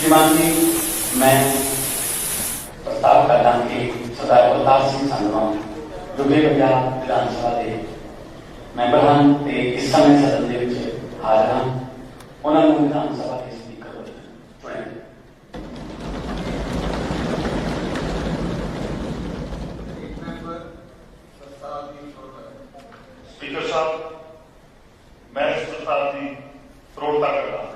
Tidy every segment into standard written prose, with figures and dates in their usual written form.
श्रीमान जी, मैं प्रस्ताव करना कि सरदार बलदार सिंह संधवा जो कि पंजाब विधान सभा के मैंबर हैं ते इस समय सदन के विच हाजिर हैं, उन्होंने विधान सभा के स्पीकर चुने। स्पीकर साहब, मैं इस प्रस्ताव की प्रौढ़ता कर रहा हूं।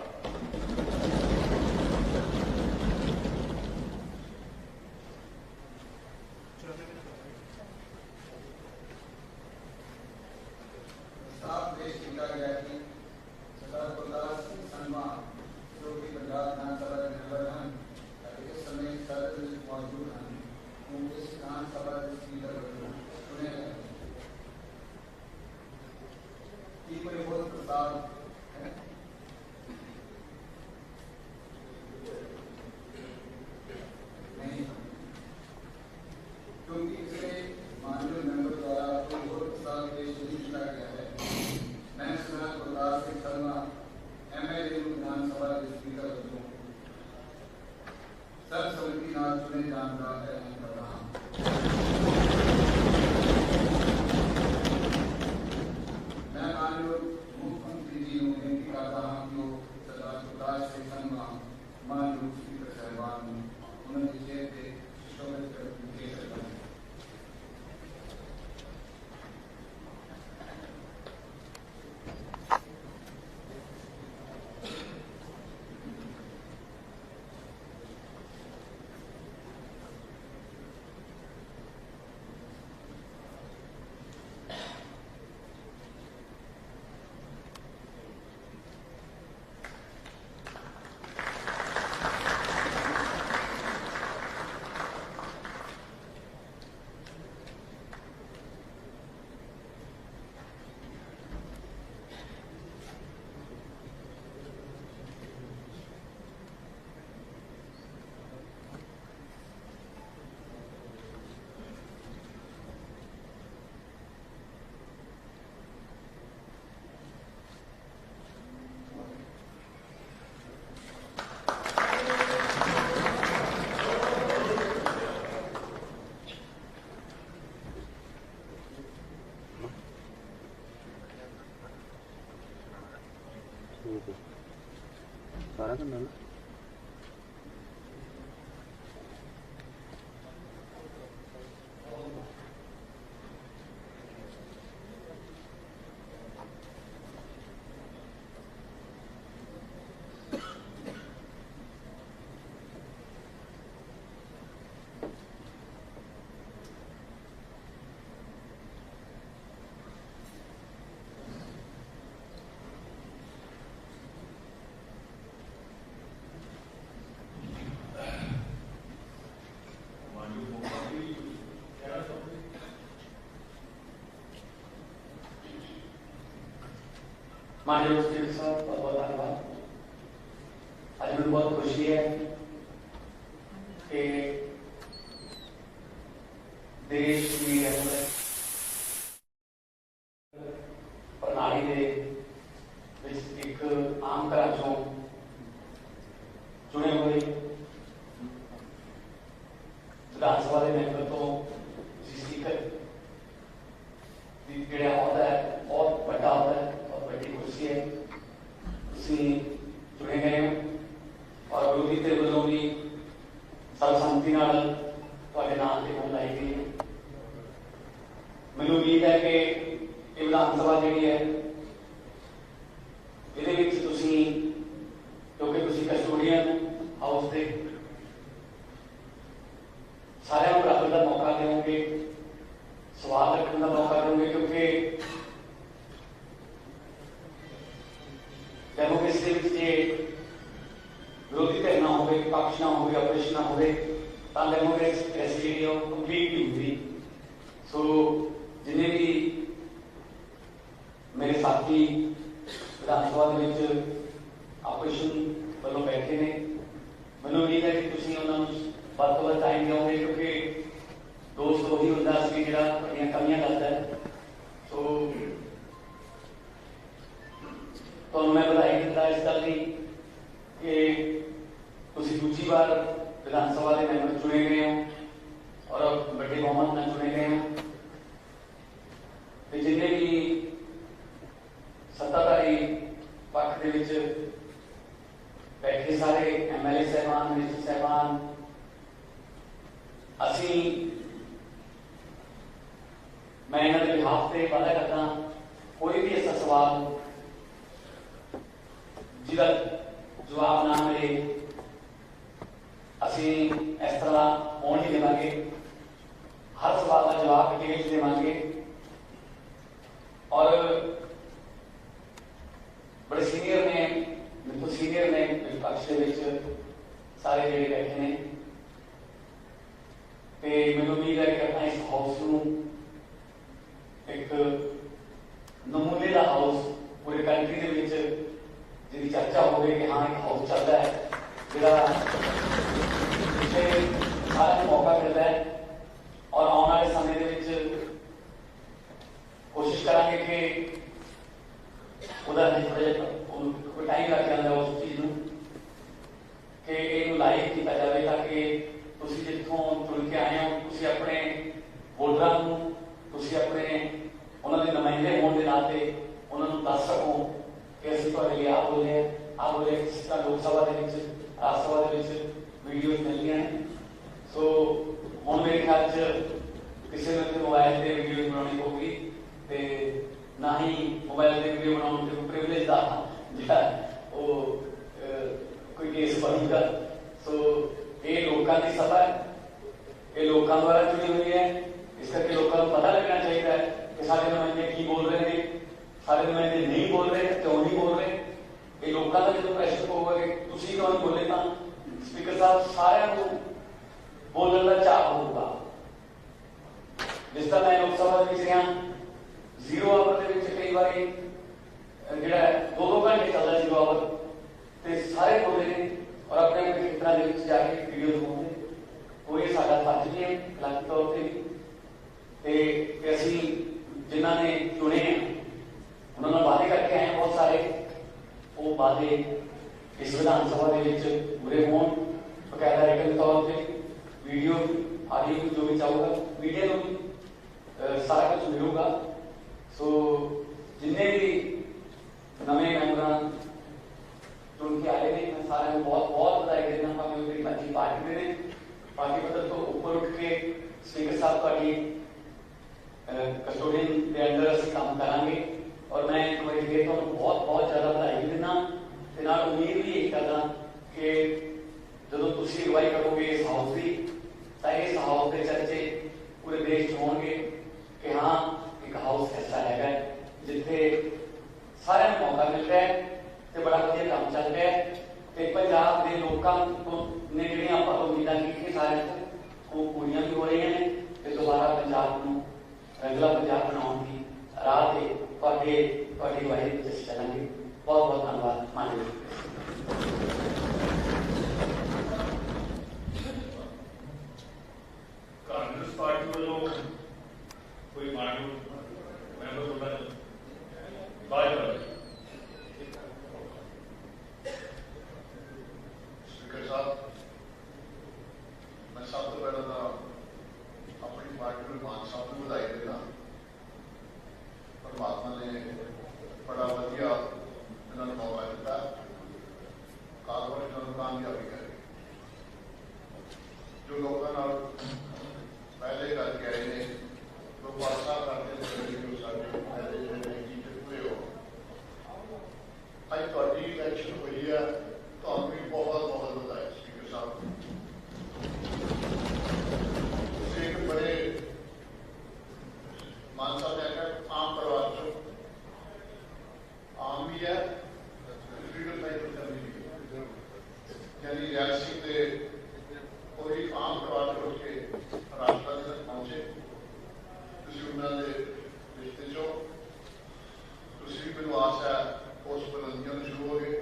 सारा करना ना माननीय स्पीकर साहब, बहुत बहुत धन्यवाद। आज मुझे बहुत खुशी है कि देश की प्रणाली के एक आम घरां चों चुने हुए विधान सभा के मैंबर तो स्पीकर जिहड़ा अहुदा है बहुत बड़ा अहुदा है, कुर्सी है, चुने गए हैं और विरोधी धिर वालों भी सर्वसम्मति नाल तुहाडे नाम ते वोट लाई गई है। मैनूं उम्मीद है कि ये विधान सभा जिहड़ी है इहदे विच तुसीं क्योंकि तुसीं कस्टोडियन हाउस के सारिआं नूं बराबर का मौका देवोगे, सवाल रखने का मौका दोगे, क्योंकि डेमोक्रेसी विरोधी धिर ना हो, पक्ष ना हो, अपोजिशन ना हो, डेमोक्रेसी जी कंप्लीट नहीं होती। सो जिन्हें भी मेरे साथी विधान सभा अपोजिशन वालों बैठे ने, मैनूं उम्मीद है कि तुसीं उन्हां नूं वध तों वध टाइम दोगे, क्योंकि दोस्त वही होंदा सी जिहड़ा अपणियां कमियां दसदा है। सो तो मैं बधाई दिता इस गल की कि ਤੁਸੀਂ ਦੂਜੀ ਵਾਰ ਵਿਧਾਨ ਸਭਾ ਦੇ ਮੈਂਬਰ ਚੁਣੇ ਗਏ ਹੋ ਔਰ ਵੱਡੇ ਬਹੁਮਤ ਨਾਲ ਚੁਣੇ ਗਏ ਹੋ ਤੇ ਜਿੰਨੇ ਵੀ ਸੱਤਾਧਾਰੀ ਪੱਖ ਦੇ ਵਿੱਚ ਬੈਠੇ ਸਾਰੇ ਐਮਐਲਏ ਸਾਹਿਬਾਨ ਮਿਨਿਸਟਰ ਸਾਹਿਬਾਨ ਅਸੀਂ मैं इन्होंने बिहाफ से वादा करता कोई भी ऐसा सवाल जिसका जवाब ना मिले असी इस तरह होने नहीं देवांगे हर सवाल का जवाब डिटेल देवांगे और बड़े सीनियर ने बिल्कुल सीनियर ने विपक्ष के विच सारे ਜਿਹੜੇ बैठे ने ਤੇ ਮੈਨੂੰ ਉਮੀਦ ਹੈ ਕਿ ਆਪਣਾ ਇਸ ਹਾਊਸ ਨੂੰ एक नमूने का हाउस पूरे कंट्री के विच जिहदी चर्चा हो गई कि हाँ एक हाउस चलता है जिहड़ा जिसे सारा मौका मिलता है और आने वाले समय के विच कोशिश करांगे कि उहदा कोई टाइम लग जाता है उस चीज़ कि इहनूं लाइव किया जाए ताकि तुसीं जिथों चुन के आए हो तुसीं अपने वोटरां नूं ਤੁਸੀਂ ਆਪਣੇ ਉਹਨਾਂ ਦੇ ਨੁਮਾਇੰਦੇ ਹੋਣ ਦੇ ਨਾਤੇ ਉਹਨਾਂ ਨੂੰ ਦੱਸ ਸਕੋ ਕਿ ਅਸੀਂ ਤੁਹਾਡੇ ਲਈ ਆਪ ਬੋਲੇ ਜਿਸ ਤਰ੍ਹਾਂ ਲੋਕ ਸਭਾ ਦੇ ਵਿੱਚ ਰਾਜ ਸਭਾ ਦੇ ਵਿੱਚ ਵੀਡੀਓ ਮਿਲਦੀਆਂ ਨੇ ਸੋ ਹੁਣ ਮੇਰੇ ਖਿਆਲ 'ਚ ਕਿਸੇ ਨੂੰ ਮੋਬਾਈਲ ਤੇ ਵੀਡੀਓ ਬਣਾਉਣੀ ਪਊਗੀ ਤੇ ਨਾ ਹੀ ਮੋਬਾਈਲ ਤੇ ਵੀਡੀਓ ਬਣਾਉਣ ਦੇ ਪ੍ਰਿਵਿਲੇਜ ਦਾ ਜਿਹੜਾ ਉਹ ਕੋਈ ਕੇਸ ਬਣੂਗਾ ਸੋ ਇਹ ਲੋਕਾਂ ਦੀ ਸਭਾ ਹੈ ਇਹ ਲੋਕਾਂ ਦੁਆਰਾ ਚੁਣੀ ਹੋਈ ਹੈ इस करके लोगों को पता लगना चाहिए कि सारे नुमाइंदे की बोल रहे हैं सारे नुमाइंदे नहीं बोल रहे क्यों नहीं बोल रहे ये लोगों का जो प्रेशर होगा कि तुम क्यों नहीं बोले तो स्पीकर साहब सारे बोलने का चाह होगा जिस तरह मैं लोकसभा रहा 0 आवर के कई बार जो 2-2 घंटे चलता 0 आवर तो सारे बोलते हैं और अपने अपने खेतों के जाके वीडियो दिखाते कोई साडा फर्ज नहीं है अलग तौर पर ਤੇ ਅਸੀਂ ਜਿਨ੍ਹਾਂ ਨੇ ਚੁਣੇ ਉਹਨਾਂ ਨਾਲ ਵਾਅਦੇ ਕਰਕੇ ਆਏ ਬਹੁਤ ਸਾਰੇ ਉਹ ਵਾਅਦੇ ਇਸ ਵਿਧਾਨ ਸਭਾ ਦੇ ਵਿੱਚ ਪੂਰੇ ਹੋਣ ਬਕਾਇਦਾ ਰਿਟਨ ਤੌਰ ਤੇ ਵੀਡੀਓ ਆਡੀਓ ਜੋ ਵੀ ਚਾਹੂਗਾ ਮੀਡੀਆ ਨੂੰ ਵੀ ਸਾਰਾ ਕੁਝ ਮਿਲੂਗਾ ਸੋ ਜਿੰਨੇ ਵੀ ਨਵੇਂ ਮੈਂਬਰਾਂ ਚੁਣ ਕੇ ਆਏ ਨੇ ਮੈਂ ਸਾਰਿਆਂ ਨੂੰ ਬਹੁਤ ਬਹੁਤ ਵਧਾਈ ਦਿੰਦਾ ਭਾਵੇਂ ਉਹ ਮੇਰੀ ਬੱਚੀ ਪਾਰਟੀ ਦੇ ਨੇ ਪਾਰਟੀ ਪੱਧਰ ਤੋਂ ਉੱਪਰ ਉੱਠ ਕੇ ਸਪੀਕਰ ਸਾਹਿਬ ਤੁਹਾਡੀ कस्टोडियन के अंदर असीं काम करांगे और मैं एक बार फिर तुहानूं बहुत बहुत ज़्यादा बधाई भी दिंदा ते नाल उम्मीद भी यही करदा कि जदों तुसीं अगवाई करोगे इस हाउस की तां इस हाउस के चर्चे पूरे देश च होणगे कि हाँ एक हाउस ऐसा हैगा जिथे सारिਆਂ ਨੂੰ मौका मिल रहा है ते बड़ा वधिया काम चल रहा है ते पंजाब के लोगों ने जिहड़ियां आपां उम्मीदां कीतियां सारिਆਂ वो पूरीआं भी हो रही ने ते दोबारा पंजाब नूं अगला पंजाब बनाने की राह से अगवाई में चलेंगे बहुत बहुत धन्यवाद माननीय कांग्रेस पार्टी वालों कोई माननीय मैंबर स्पीकर साहब मैं सब तो पहले अपनी पार्टी में मान साहब को बधाई देना परमात्मा ने बड़ा वधिया इन्होंने मौका दिता कारोबार इन्होंने कामयाबी करी जो लोगों पहले करके आए ने लोग आशा करते जो सारे जीत हुए हो अज थोड़ी इलैक्शन हुई है तो भी बहुत बहुत बधाई स्पीकर साहब एक बड़े मान साहब ने आखिया आम परिवार चो आम भी है यानी रियासी के कोई आम परिवार चो उठ के राष्ट्रपति तक पहुंचे उन्होंने रिश्ते चो भी मैनू आस है उस बुलंदियों शुरू हो गए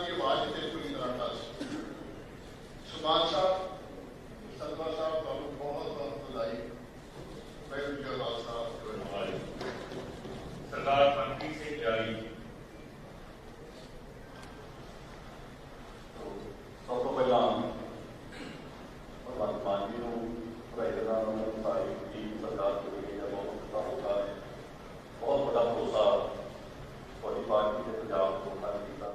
की आवाज इतने पूरी तरह का सुभाष साहब सतवा साहब ਤੁਹਾਨੂੰ बहुत बहुत बधाई वाहिगुरू जी का खालसा सरदार मनप्रीत सिंह जारी ਸਭ ਤੋਂ ਪਹਿਲਾਂ ਭਗਵੰਤ ਮਾਨ ਜੀ ਨੂੰ ਵਧਾਈ ਦਿੰਦਾ ਉਹਨਾਂ ਨੂੰ ਸਾਰੀ ਟੀਮ ਸਰਕਾਰ ਦੇ ਵਿੱਚ ਬਹੁਤ ਵੱਡਾ ਹੋਗਾ ਬਹੁਤ ਵੱਡਾ ਭਰੋਸਾ ਤੁਹਾਡੀ ਪਾਰਟੀ ਦੇ ਪੰਜਾਬ ਤੋਂ ਲੋਕਾਂ ਨੇ ਕੀਤਾ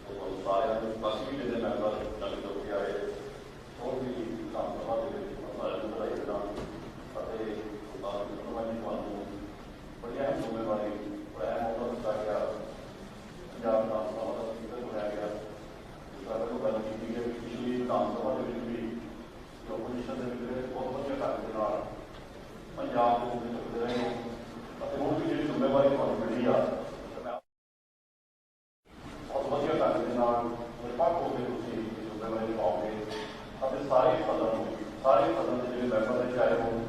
ਤੁਹਾਨੂੰ ਸਾਰਿਆਂ ਨੂੰ ਬਾਕੀ ਵੀ ਜਿਹੜੇ ਮੈਂਬਰ ਨਵੇਂ ਲੋਕ ਆਏ ਹੋਰ ਵੀ ਵਿਧਾਨ ਸਭਾ ਦੇ ਵਿੱਚ ਸਾਰਿਆਂ ਨੂੰ ਵਧਾਈ ਦਿੰਦਾ ਅਤੇ ਸਰਕਾਰ ਦੀ ਉਹਨਾਂ ਨੂੰ ਬੜੀਆਂ ਜ਼ਿੰਮੇਵਾਰੀ ਅਹਿਮ ਅਹੁਦਾ ਦਿੱਤਾ ਗਿਆ ਪੰਜਾਬ ਵਿਧਾਨ ਸਭਾ ਦਾ ਸਪੀਕਰ ਬਣਾਇਆ ਗਿਆ ਜਿਸ ਤਰ੍ਹਾਂ ਕਿ ਗੱਲ ਕੀਤੀ ਗਈ ਪਿਛਲੀ ਵਿਧਾਨ ਸਭਾ ਦੇ ਵਿੱਚ ਵੀ ਓਪੋਜੀਸ਼ਨ ਦੇ ਵਿੱਚ ਬਹੁਤ ਵਧੀਆ ਢੰਗ ਦੇ ਨਾਲ ਪੰਜਾਬ ਦੇ ਵਿੱਚ ਚੱਲਦੇ ਰਹੇ ਹੋ ਅਤੇ ਹੁਣ ਵੀ ਜਿਹੜੀ ਜ਼ਿੰਮੇਵਾਰੀ ਤੁਹਾਨੂੰ ਮਿਲੀ ਆ ਬਹੁਤ ਵਧੀਆ ਢੰਗ ਦੇ ਨਾਲ ਨਿਰਪੱਖ ਹੋ ਕੇ ਤੁਸੀਂ ਇਹ ਜ਼ਿੰਮੇਵਾਰੀ ਨਿਭਾਓਗੇ ਅਤੇ ਸਾਰੇ ਸਦਨ ਦੇ ਜਿਹੜੇ ਮੈਂਬਰ ਨੇ ਚਾਹੇ ਉਹ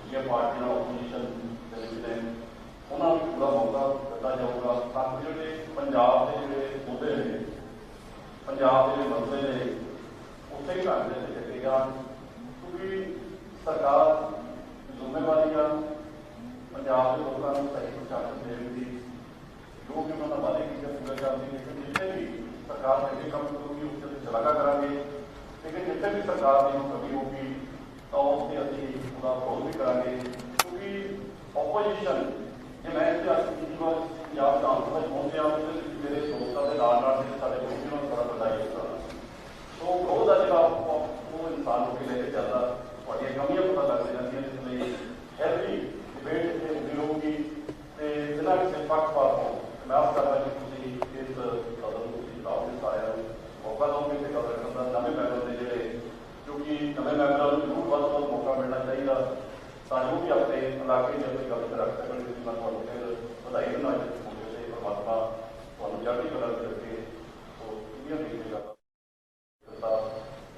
ਜਿਹੜੀਆਂ ਪਾਰਟੀਆਂ ਓਪੋਜੀਸ਼ਨ ਦੇ ਵਿੱਚ ਨੇ ਉਹਨਾਂ ਨੂੰ ਪੂਰਾ ਮੌਕਾ ਦਿੱਤਾ ਜਾਊਗਾ ਤਾਂ ਕਿ ਜਿਹੜੇ ਪੰਜਾਬ ਦੇ ਜਿਹੜੇ ਮੁੱਦੇ ਨੇ ਪੰਜਾਬ ਦੇ ਜਿਹੜੇ ਮਸਲੇ ਨੇ ਉੱਥੇ ਹੀ ਢੰਗ ਦੇ ਚੱਕੇ ਜਾਣ ਕਿਉਂਕਿ ਸਰਕਾਰ ਜ਼ਿੰਮੇਵਾਰੀ ਆ ਪੰਜਾਬ ਦੇ ਲੋਕਾਂ ਨੂੰ ਸਹੀ ਪ੍ਰਸ਼ਾਸਨ ਦੇਣ ਦੀ ਜੋ ਕਿ ਉਹਨਾਂ ਦਾ ਵਾਅਦੇ ਕੀਤੇ ਪੂਰੇ ਕਰਨ ਦੀ ਲੇਕਿਨ ਜਿੱਥੇ ਵੀ ਸਰਕਾਰ ਅੱਗੇ ਕੰਮ ਕਰੂਗੀ ਉਸ ਤੇ ਸ਼ਲਾਘਾ ਕਰਾਂਗੇ ਲੇਕਿਨ ਜਿੱਥੇ ਵੀ ਸਰਕਾਰ ਦੀ ਕਮੀ ਹੋਊਗੀ ਤਾਂ ਉਸ ਤੇ ਅਸੀਂ ਉਹਦਾ ਵਿਰੋਧ ਵੀ ਕਰਾਂਗੇ ਕਿਉਂਕਿ ਓਪੋਜੀਸ਼ਨ ਜੇ ਮੈਂ ਇੱਥੇ ਅੱਜ ਕੀਤੀ ਵਾਰ ਪੰਜਾਬ ਵਿਧਾਨ ਸਭਾ ਚ ਪਹੁੰਚਿਆ ਉਹਦੇ ਵਿੱਚ ਮੇਰੇ ਦੋਸਤਾਂ ਦੇ ਨਾਲ ਜਿਹੜੇ ਸਾਡੇ ਦੋਸਤੀ ਨੂੰ ਬੜਾ ਵਧਾਈ ਦਿੱਤਾ ਸੋ ਵਿਰੋਧ ਦਾ ਜਿਹੜਾ ਉਹ ਇਨਸਾਨ ਨੂੰ ਲੈ ਕੇ ਚੱਲਦਾ ਤੁਹਾਡੀਆਂ ਕਮੀਆਂ ਪਤਾ ਲੱਗ ਜਾਂਦੀਆਂ ਇਸ ਲਈ ਹੈਲਦੀ ਡਿਬੇਟ ਇੱਥੇ ਹੁੰਦੀ ਰਹੂਗੀ ਤੇ ਬਿਨਾਂ ਕਿਸੇ ਪੱਖਪਾਤ ਤੋਂ ਮੈਂ ਆਸ ਕਰਦਾ ਕਿ ਤੁਸੀਂ ਇਸ ਕਦਮ ਨੂੰ ਤੁਸੀਂ ਲਾਓਗੇ ਸਾਰਿਆਂ ਨੂੰ ਮੌਕਾ ਦਿਓਗੇ ਤੇ ਗੱਲ ਕਰਨ ਦਾ ਨਵੇਂ ਮੈਂਬਰ ਦੇ ਜਿਹੜੇ ਕਿਉਂਕਿ ਨਵੇਂ ਮੈਂਬਰਾਂ ਨੂੰ ਜ਼ਰੂਰ ਵੱਧ ਤੋਂ ਵੱਧ ਮੌਕਾ ਮਿਲਣਾ ਚਾਹੀਦਾ ਤਾਂ ਜੋ ਵੀ ਆਪਣੇ ਇਲਾਕੇ ਦੇ ਆਪਣੀ ਗੱਲ ਤੇ ਰੱਖ ਸਕਣ ਮੈਂ ਤੁਹਾਨੂੰ ਫਿਰ ਵਧਾਈ ਦਿੰਦਾ ਮੌਕੇ ਤੇ ਪਰਮਾਤਮਾ ਤੁਹਾਨੂੰ ਚੜ੍ਹਦੀ ਕਲਾ ਵਿੱਚ ਰੱਖੇ ਸੋ ਦੁਨੀਆ ਦੇਖੇਗਾ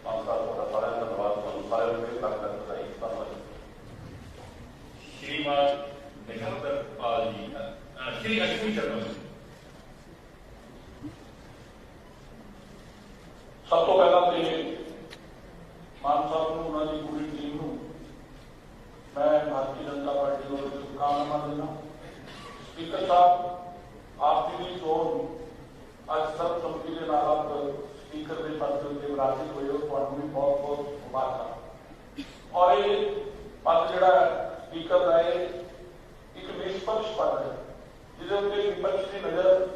ਪੰਜ ਸਾਲ ਤੁਹਾਡਾ ਸਾਰਿਆਂ ਦਾ ਧੰਨਵਾਦ ਤੁਹਾਨੂੰ ਸਾਰਿਆਂ ਨੂੰ ਫਿਰ ਤੱਕ ਵਧਾਈ ਧੰਨਵਾਦ श्रीमान निखिल पाल जी श्री अश्विनी शर्मा जी ਸਭ ਤੋਂ ਪਹਿਲਾਂ ਤੇ ਮਾਨ ਸਾਹਿਬ ਨੂੰ ਉਹਨਾਂ ਦੀ ਪੂਰੀ ਟੀਮ ਨੂੰ ਮੈਂ ਭਾਰਤੀ ਜਨਤਾ ਪਾਰਟੀ ਵੱਲੋਂ ਸ਼ੁਭਕਾਮਨਾਵਾਂ ਦਿੰਦਾ ਸਪੀਕਰ ਸਾਹਿਬ ਆਪ ਜੀ ਦੀ ਚੋਣ ਅੱਜ ਸਰਬਸੰਮਤੀ ਦੇ ਨਾਲ ਆਪ ਸਪੀਕਰ ਦੇ ਪਦ ਤੇ ਵਿਰਾਜਿਤ ਹੋਏ ਹੋ ਤੁਹਾਨੂੰ ਵੀ ਬਹੁਤ ਬਹੁਤ ਮੁਬਾਰਕਾਂ ਔਰ ਇਹ ਪਦ ਜਿਹੜਾ ਸਪੀਕਰ ਦਾ ਇੱਕ ਨਿਸ਼ਪਕਸ਼ ਪਦ ਹੈ ਜਿਹਦੇ ਉੱਤੇ ਵਿਪਕਸ਼ ਦੀ ਨਜ਼ਰ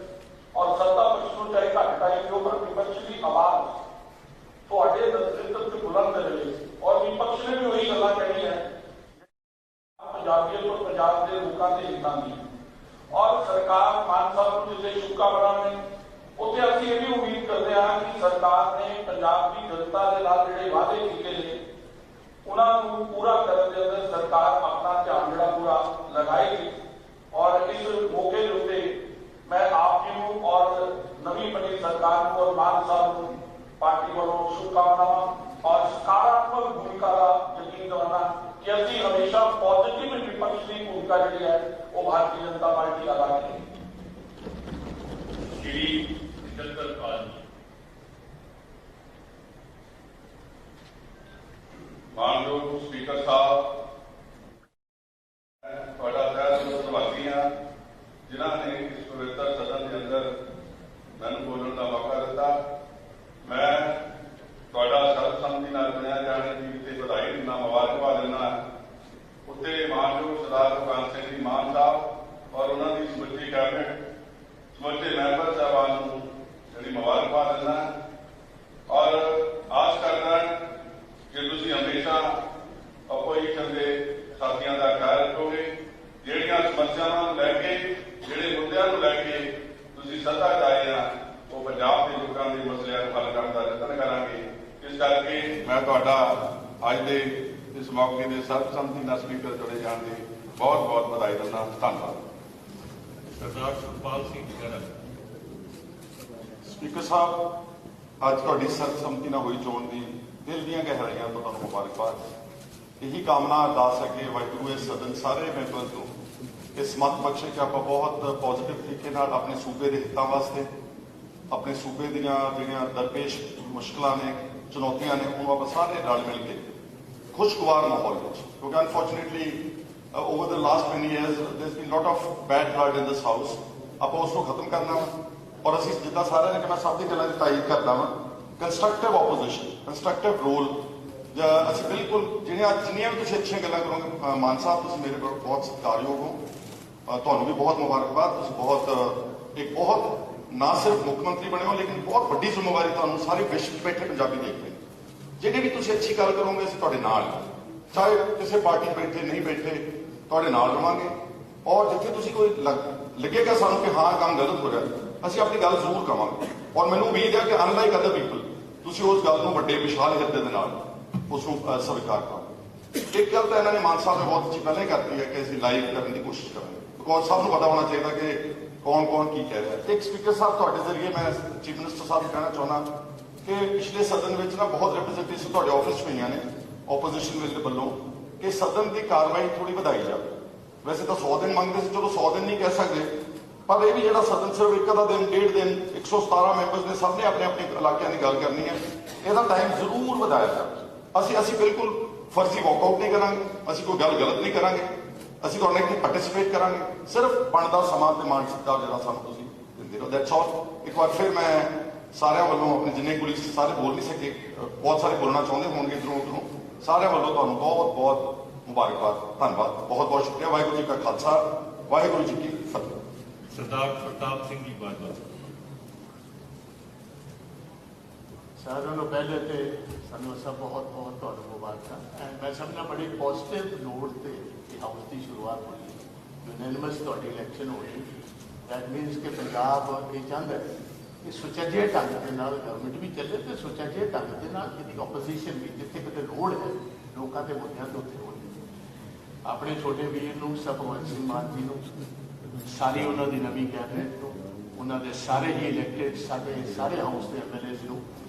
ਔਰ ਸੱਤਾ ਪਕਸ਼ ਨੂੰ ਚਾਹੇ ਘੱਟ ਟਾਈਮ ਦਿਓ ਪਰ ਵਿਪਕਸ਼ ਦੀ ਆਵਾਜ਼ ਤੁਹਾਡੇ ਨੇਤਰਤਵ ਤੇ ਬੁਲੰਦ ਰਹੇ ਔਰ ਵਿਪਕਸ਼ ਨੇ ਵੀ ਉਹੀ ਗੱਲਾਂ ਕਹਿਣੀਆਂ ਪੰਜਾਬੀਅਤ ਔਰ ਪੰਜਾਬ ਦੇ ਲੋਕਾਂ ਦੇ ਹਿੱਤਾਂ ਦੀ ਔਰ ਸਰਕਾਰ ਮਾਨ ਸਾਹਿਬ ਨੂੰ ਜਿੱਥੇ ਸ਼ੁਭਕਾਮਨਾਵਾਂ ਨੇ ਉੱਥੇ ਅਸੀਂ ਇਹ ਵੀ ਉਮੀਦ ਕਰਦੇ ਹਾਂ ਕਿ ਸਰਕਾਰ ਨੇ ਪੰਜਾਬ ਦੀ ਜਨਤਾ ਦੇ ਨਾਲ ਜਿਹੜੇ ਵਾਅਦੇ ਕੀਤੇ ਨੇ ਉਹਨਾਂ ਨੂੰ ਪੂਰਾ ਕਰਨ ਦੇ ਅੰਦਰ ਸਰਕਾਰ ਆਪਣਾ ਧਿਆਨ ਜਿਹੜਾ ਪੂਰਾ ਲਗਾਏਗੀ ਔਰ ਇਸ ਮੌਕੇ ਦੇ ਉੱਤੇ ਮੈਂ ਆਪ ਜੀ ਨੂੰ ਔਰ ਨਵੀਂ ਬਣੀ ਸਰਕਾਰ ਨੂੰ ਔਰ ਮਾਨ ਸਾਹਿਬ ਨੂੰ ਪਾਰਟੀ ਵੱਲੋਂ ਸ਼ੁਭਕਾਮਨਾਵਾਂ ਔਰ ਸਕਾਰਾਤਮਕ ਭੂਮਿਕਾ ਦਾ ਯਕੀਨ ਦਿਵਾਉਣਾ ਕਿ ਅਸੀਂ ਹਮੇਸ਼ਾ ਪੋਜ਼ਿਟਿਵ ਵਿਪਕਸ਼ ਦੀ ਭੂਮਿਕਾ ਜਿਹੜੀ ਹੈ ਉਹ ਭਾਰਤੀ ਜਨਤਾ ਪਾਰਟੀ ਅਦਾ ਕਰੇਗੀ श्री निखिल पाल जी मानयोग स्पीकर साहब ਤੁਹਾਡਾ ਤਹਿ ਦਿਲੋਂ ਧੰਨਵਾਦੀ ਹਾਂ ਜਿਨ੍ਹਾਂ ਨੇ ਇਸ ਪਵਿੱਤਰ ਸਦਨ ਦੇ ਅੰਦਰ ਮੈਨੂੰ ਬੋਲਣ ਦਾ ਮੌਕਾ ਦਿੱਤਾ ਮੈਂ ਤੁਹਾਡਾ ਸਰਬਸੰਮਤੀ ਨਾਲ ਚੁਣਿਆ ਜਾਣ ਦੀ ਤੇ ਵਧਾਈ ਦਿੰਦਾ ਮੁਬਾਰਕਬਾਦ ਦਿੰਦਾ ਉੱਤੇ ਮਾਨਯੋਗ ਸਰਦਾਰ ਭਗਵੰਤ ਸਿੰਘ ਜੀ ਮਾਨ ਸਾਹਿਬ ਔਰ ਉਹਨਾਂ ਦੀ ਸਮੁੱਚੀ ਕੈਬਨਿਟ ਸਮੁੱਚੇ ਮੈਂਬਰ ਸਾਹਿਬਾਨ ਨੂੰ ਜਿਹੜੀ ਮੁਬਾਰਕਬਾਦ ਦਿੰਦਾ ਔਰ ਆਸ ਕਰਦਾ ਕਿ ਤੁਸੀਂ ਹਮੇਸ਼ਾ ਆਪੋਜੀਸ਼ਨ ਦੇ ਸਾਥੀਆਂ ਦਾ ਖਿਆਲ ਰੱਖੋਗੇ ਜਿਹੜੀਆਂ ਸਮੱਸਿਆਵਾਂ ਨੂੰ ਲੈ ਕੇ ਜਿਹੜੇ ਮੁੱਦਿਆਂ ਨੂੰ ਲੈ ਕੇ ਤੁਸੀਂ ਸੱਤਾ 'ਚ ਆਏ ਆ ਉਹ ਪੰਜਾਬ ਦੇ ਲੋਕਾਂ ਦੇ ਮਸਲਿਆਂ ਨੂੰ ਹੱਲ ਕਰਨ ਦਾ ਯਤਨ ਕਰਾਂਗੇ ਇਸ ਕਰਕੇ ਮੈਂ ਤੁਹਾਡਾ ਅੱਜ ਦੇ ਇਸ ਮੌਕੇ ਦੇ ਸਰਬਸੰਮਤੀ ਨਾਲ ਸਪੀਕਰ ਚੁਣੇ ਜਾਣ ਦੀ ਬਹੁਤ ਬਹੁਤ ਵਧਾਈ ਦਿੰਦਾ ਧੰਨਵਾਦ सरदार सुखपाल सिंह गरग ਸਪੀਕਰ ਸਾਹਿਬ ਅੱਜ ਤੁਹਾਡੀ ਸਰਬਸੰਮਤੀ ਨਾਲ ਹੋਈ ਚੋਣ ਦੀ ਦਿਲ ਦੀਆਂ ਗਹਿਰਾਈਆਂ ਤੋਂ ਤੁਹਾਨੂੰ ਮੁਬਾਰਕਬਾਦ ਇਹੀ ਕਾਮਨਾ ਅਰਦਾਸ ਹੈ ਕਿ ਵਾਹਿਗੁਰੂ ਇਸ ਸਦਨ ਸਾਰੇ ਮੈਂਬਰਾਂ ਤੋਂ ਇਸ ਮਤ ਬਖਸ਼ੇ ਕਿ ਆਪਾਂ ਬਹੁਤ ਪੋਜ਼ਿਟਿਵ ਤਰੀਕੇ ਨਾਲ ਆਪਣੇ ਸੂਬੇ ਦੇ ਹਿੱਤਾਂ ਵਾਸਤੇ, ਆਪਣੇ ਸੂਬੇ ਦੀਆਂ ਜਿਹੜੀਆਂ ਦਰਪੇਸ਼ ਮੁਸ਼ਕਲਾਂ ਨੇ, ਚੁਣੌਤੀਆਂ ਨੇ, ਉਹਨੂੰ ਆਪਾਂ ਸਾਰੇ ਰਲ ਮਿਲ ਕੇ ਖੁਸ਼ਗਵਾਰ ਮਾਹੌਲ ਵਿੱਚ, ਕਿਉਂਕਿ unfortunately over the last many years there's been lot of bad blood in this house, ਆਪਾਂ ਉਸ ਨੂੰ ਖਤਮ ਕਰਨਾ ਵਾ। ਔਰ ਅਸੀਂ ਜਿੱਦਾਂ ਸਾਰਿਆਂ ਨੇ ਕਿ ਮੈਂ ਸਭ ਦੀ ਗੱਲਾਂ ਦੀ ਤਾਇਦ ਕਰਦਾ ਵਾਂ, ਕੰਸਟਰਕਟਿਵ ਆਪੋਜੀਸ਼ਨ, ਕੰਸਟਰਕਟਿਵ ਰੋਲ, ਅਸੀਂ ਬਿਲਕੁਲ ਜਿੰਨੀਆਂ ਵੀ ਤੁਸੀਂ ਅੱਛੀਆਂ ਗੱਲਾਂ ਕਰੋਗੇ, ਮਾਨ ਸਾਹਿਬ ਤੁਸੀਂ ਮੇਰੇ ਕੋਲ ਬਹੁਤ ਸਤਿਕਾਰਯੋਗ ਹੋ, ਤੁਹਾਨੂੰ ਵੀ ਬਹੁਤ ਮੁਬਾਰਕਬਾਦ। ਤੁਸੀਂ ਬਹੁਤ ਨਾ ਸਿਰਫ ਮੁੱਖ ਮੰਤਰੀ ਬਣੇ ਹੋ, ਲੇਕਿਨ ਬਹੁਤ ਵੱਡੀ ਜ਼ਿੰਮੇਵਾਰੀ ਤੁਹਾਨੂੰ ਸਾਰੇ ਵਿਸ਼ਵ 'ਚ ਬੈਠੇ ਪੰਜਾਬੀ ਦੇਖ ਰਹੇ। ਜਿਹੜੇ ਵੀ ਤੁਸੀਂ ਅੱਛੀ ਗੱਲ ਕਰੋਗੇ ਅਸੀਂ ਤੁਹਾਡੇ ਨਾਲ, ਚਾਹੇ ਕਿਸੇ ਪਾਰਟੀ ਬੈਠੇ ਨਹੀਂ ਬੈਠੇ, ਤੁਹਾਡੇ ਨਾਲ ਰਵਾਂਗੇ। ਔਰ ਜਿੱਥੇ ਤੁਸੀਂ ਕੋਈ ਲੱਗੇਗਾ ਸਾਨੂੰ ਕਿ ਹਾਂ ਕੰਮ ਗਲਤ ਹੋ ਰਿਹਾ, ਅਸੀਂ ਆਪਣੀ ਗੱਲ ਜ਼ਰੂਰ ਕਵਾਂਗੇ। ਔਰ ਮੈਨੂੰ ਉਮੀਦ ਹੈ ਕਿ ਅਨਲਾਈਕ ਅਦਰ ਪੀਪਲ ਤੁਸੀਂ ਉਸ ਗੱਲ ਨੂੰ ਵੱਡੇ ਵਿਸ਼ਾਲ ਹਿਰਦੇ ਦੇ ਨਾਲ ਉਸ ਨੂੰ ਸਵੀਕਾਰ ਕਰੋ। ਇੱਕ ਗੱਲ ਤਾਂ ਇਹਨਾਂ ਨੇ ਮਾਨ ਸਾਹਿਬ ਨੇ ਬਹੁਤ ਅੱਛੀ ਪਹਿਲਾਂ ਹੀ ਕਰਤੀ ਹੈ ਕਿ ਅਸੀਂ ਲਾਈਵ ਕਰਨ ਦੀ ਕੋਸ਼ਿਸ਼ ਕਰਾਂਗੇ, ਬਿਕੋਜ਼ ਸਭ ਨੂੰ ਪਤਾ ਹੋਣਾ ਚਾਹੀਦਾ ਕਿ ਕੌਣ ਕੀ ਕਹਿ ਰਿਹਾ। ਇੱਕ ਸਪੀਕਰ ਸਾਹਿਬ ਤੁਹਾਡੇ ਜ਼ਰੀਏ ਮੈਂ ਚੀਫ ਮਿਨਿਸਟਰ ਸਾਹਿਬ ਨੂੰ ਕਹਿਣਾ ਚਾਹੁੰਦਾ ਕਿ ਪਿਛਲੇ ਸਦਨ ਵਿੱਚ ਨਾ ਬਹੁਤ ਰਿਪਰੈਜ਼ੈਂਟੇਟਿਵ ਤੁਹਾਡੇ ਆਫਿਸ 'ਚ ਪਈਆਂ ਨੇ ਆਪੋਜੀਸ਼ਨ ਵੱਲੋਂ ਕਿ ਸਦਨ ਦੀ ਕਾਰਵਾਈ ਥੋੜੀ ਵਧਾਈ ਜਾਵੇ। ਵੈਸੇ ਤਾਂ 100 ਦਿਨ ਮੰਗਦੇ ਸੀ, ਚਲੋ 100 ਦਿਨ ਨਹੀਂ ਕਹਿ ਸਕਦੇ, ਪਰ ਇਹ ਵੀ ਜਿਹੜਾ ਸਦਨ ਸਿਰਫ ਇੱਕ ਅੱਧਾ ਦਿਨ, ਡੇਢ ਦਿਨ, 117 ਮੈਂਬਰਸ ਨੇ, ਸਭ ਨੇ ਆਪਣੇ ਆਪਣੇ ਇਲਾਕਿਆਂ ਦੀ ਗੱਲ ਕਰਨੀ ਹੈ, ਇਹਦਾ ਟਾਈਮ ਜ਼ਰੂਰ ਵਧਾਇਆ ਜਾਵੇ। ਅਸੀਂ ਬਿਲਕੁਲ ਫਰਜ਼ੀ ਵਾਕਆਊਟ ਨਹੀਂ ਕਰਾਂਗੇ, ਅਸੀਂ ਕੋਈ ਗੱਲ ਗਲਤ ਨਹੀਂ ਕਰਾਂਗੇ, ਅਸੀਂ ਤੁਹਾਡੇ ਨਾਲ ਇੱਥੇ ਪਾਰਟਿਸਿਪੇਟ ਕਰਾਂਗੇ, ਸਿਰਫ ਬਣਦਾ ਸਮਾਂ ਤੇ ਮਾਨ ਸਤਿਕਾਰ ਜਿਹੜਾ ਸਾਨੂੰ ਤੁਸੀਂ ਦਿੰਦੇ ਰਹੋ। That's all. ਇੱਕ ਵਾਰ ਫਿਰ ਮੈਂ ਸਾਰਿਆਂ ਵੱਲੋਂ, ਆਪਣੇ ਜਿੰਨੇ ਕੁਲੀਗਸ ਸਾਰੇ ਬੋਲ ਨਹੀਂ ਸਕੇ, ਬਹੁਤ ਸਾਰੇ ਬੋਲਣਾ ਚਾਹੁੰਦੇ ਹੋਣਗੇ ਇੱਧਰੋਂ ਉੱਧਰੋਂ, ਸਾਰਿਆਂ ਵੱਲੋਂ ਤੁਹਾਨੂੰ ਬਹੁਤ ਬਹੁਤ ਮੁਬਾਰਕਬਾਦ, ਧੰਨਵਾਦ, ਬਹੁਤ ਬਹੁਤ ਸ਼ੁਕਰੀਆ। ਵਾਹਿਗੁਰੂ ਜੀ ਕਾ ਖਾਲਸਾ, ਵਾਹਿਗੁਰੂ ਜੀ ਕੀ ਫਤਿਹ। ਸਰਦਾਰ ਪ੍ਰਤਾਪ ਸਿੰਘ ਜੀ ਬਾਜਵਾ। ਸਾਰਿਆਂ ਨੂੰ ਪਹਿਲੇ ਤੇ ਸਾਨੂੰ ਸਭ ਬਹੁਤ ਬਹੁਤ ਤੁਹਾਨੂੰ ਮੁਬਾਰਕਾਂ। ਐਂਡ ਮੈਂ ਸਭ ਨਾਲ ਬੜੀ ਪੋਜ਼ਿਟਿਵ ਨੋਟ ਤੇ ਹਾਊਸ ਦੀ ਸ਼ੁਰੂਆਤ ਹੋਈ, ਯੂਨੈਨਿਮਸ ਤੁਹਾਡੀ ਇਲੈਕਸ਼ਨ ਹੋਈ। ਦੈਟ ਮੀਨਸ ਕਿ ਪੰਜਾਬ ਇਹ ਚਾਹੁੰਦਾ ਹੈ ਕਿ ਸੁਚੱਜੇ ਢੰਗ ਦੇ ਨਾਲ ਗਵਰਨਮੈਂਟ ਵੀ ਚੱਲੇ ਤੇ ਸੁਚੱਜੇ ਢੰਗ ਦੇ ਨਾਲ ਇਹਦੀ ਆਪੋਜੀਸ਼ਨ ਵੀ, ਜਿੱਥੇ ਕਿਤੇ ਲੋੜ ਹੈ ਲੋਕਾਂ ਦੇ ਮੁੱਦਿਆਂ ਤੇ ਉੱਥੇ ਹੋਣੀ। ਆਪਣੇ ਛੋਟੇ ਵੀਰ ਨੂੰ, ਭਗਵੰਤ ਸਿੰਘ ਮਾਨ ਜੀ ਨੂੰ, ਸਾਰੀ ਉਹਨਾਂ ਦੀ ਨਵੀਂ ਕੈਬਨਿਟ ਨੂੰ, ਉਹਨਾਂ ਦੇ ਸਾਰੇ ਹੀ ਇਲੈਕਟਿਡ ਸਾਡੇ ਸਾਰੇ ਹਾਊਸ ਦੇ ਐਮਐਲਏਜ਼ ਨੂੰ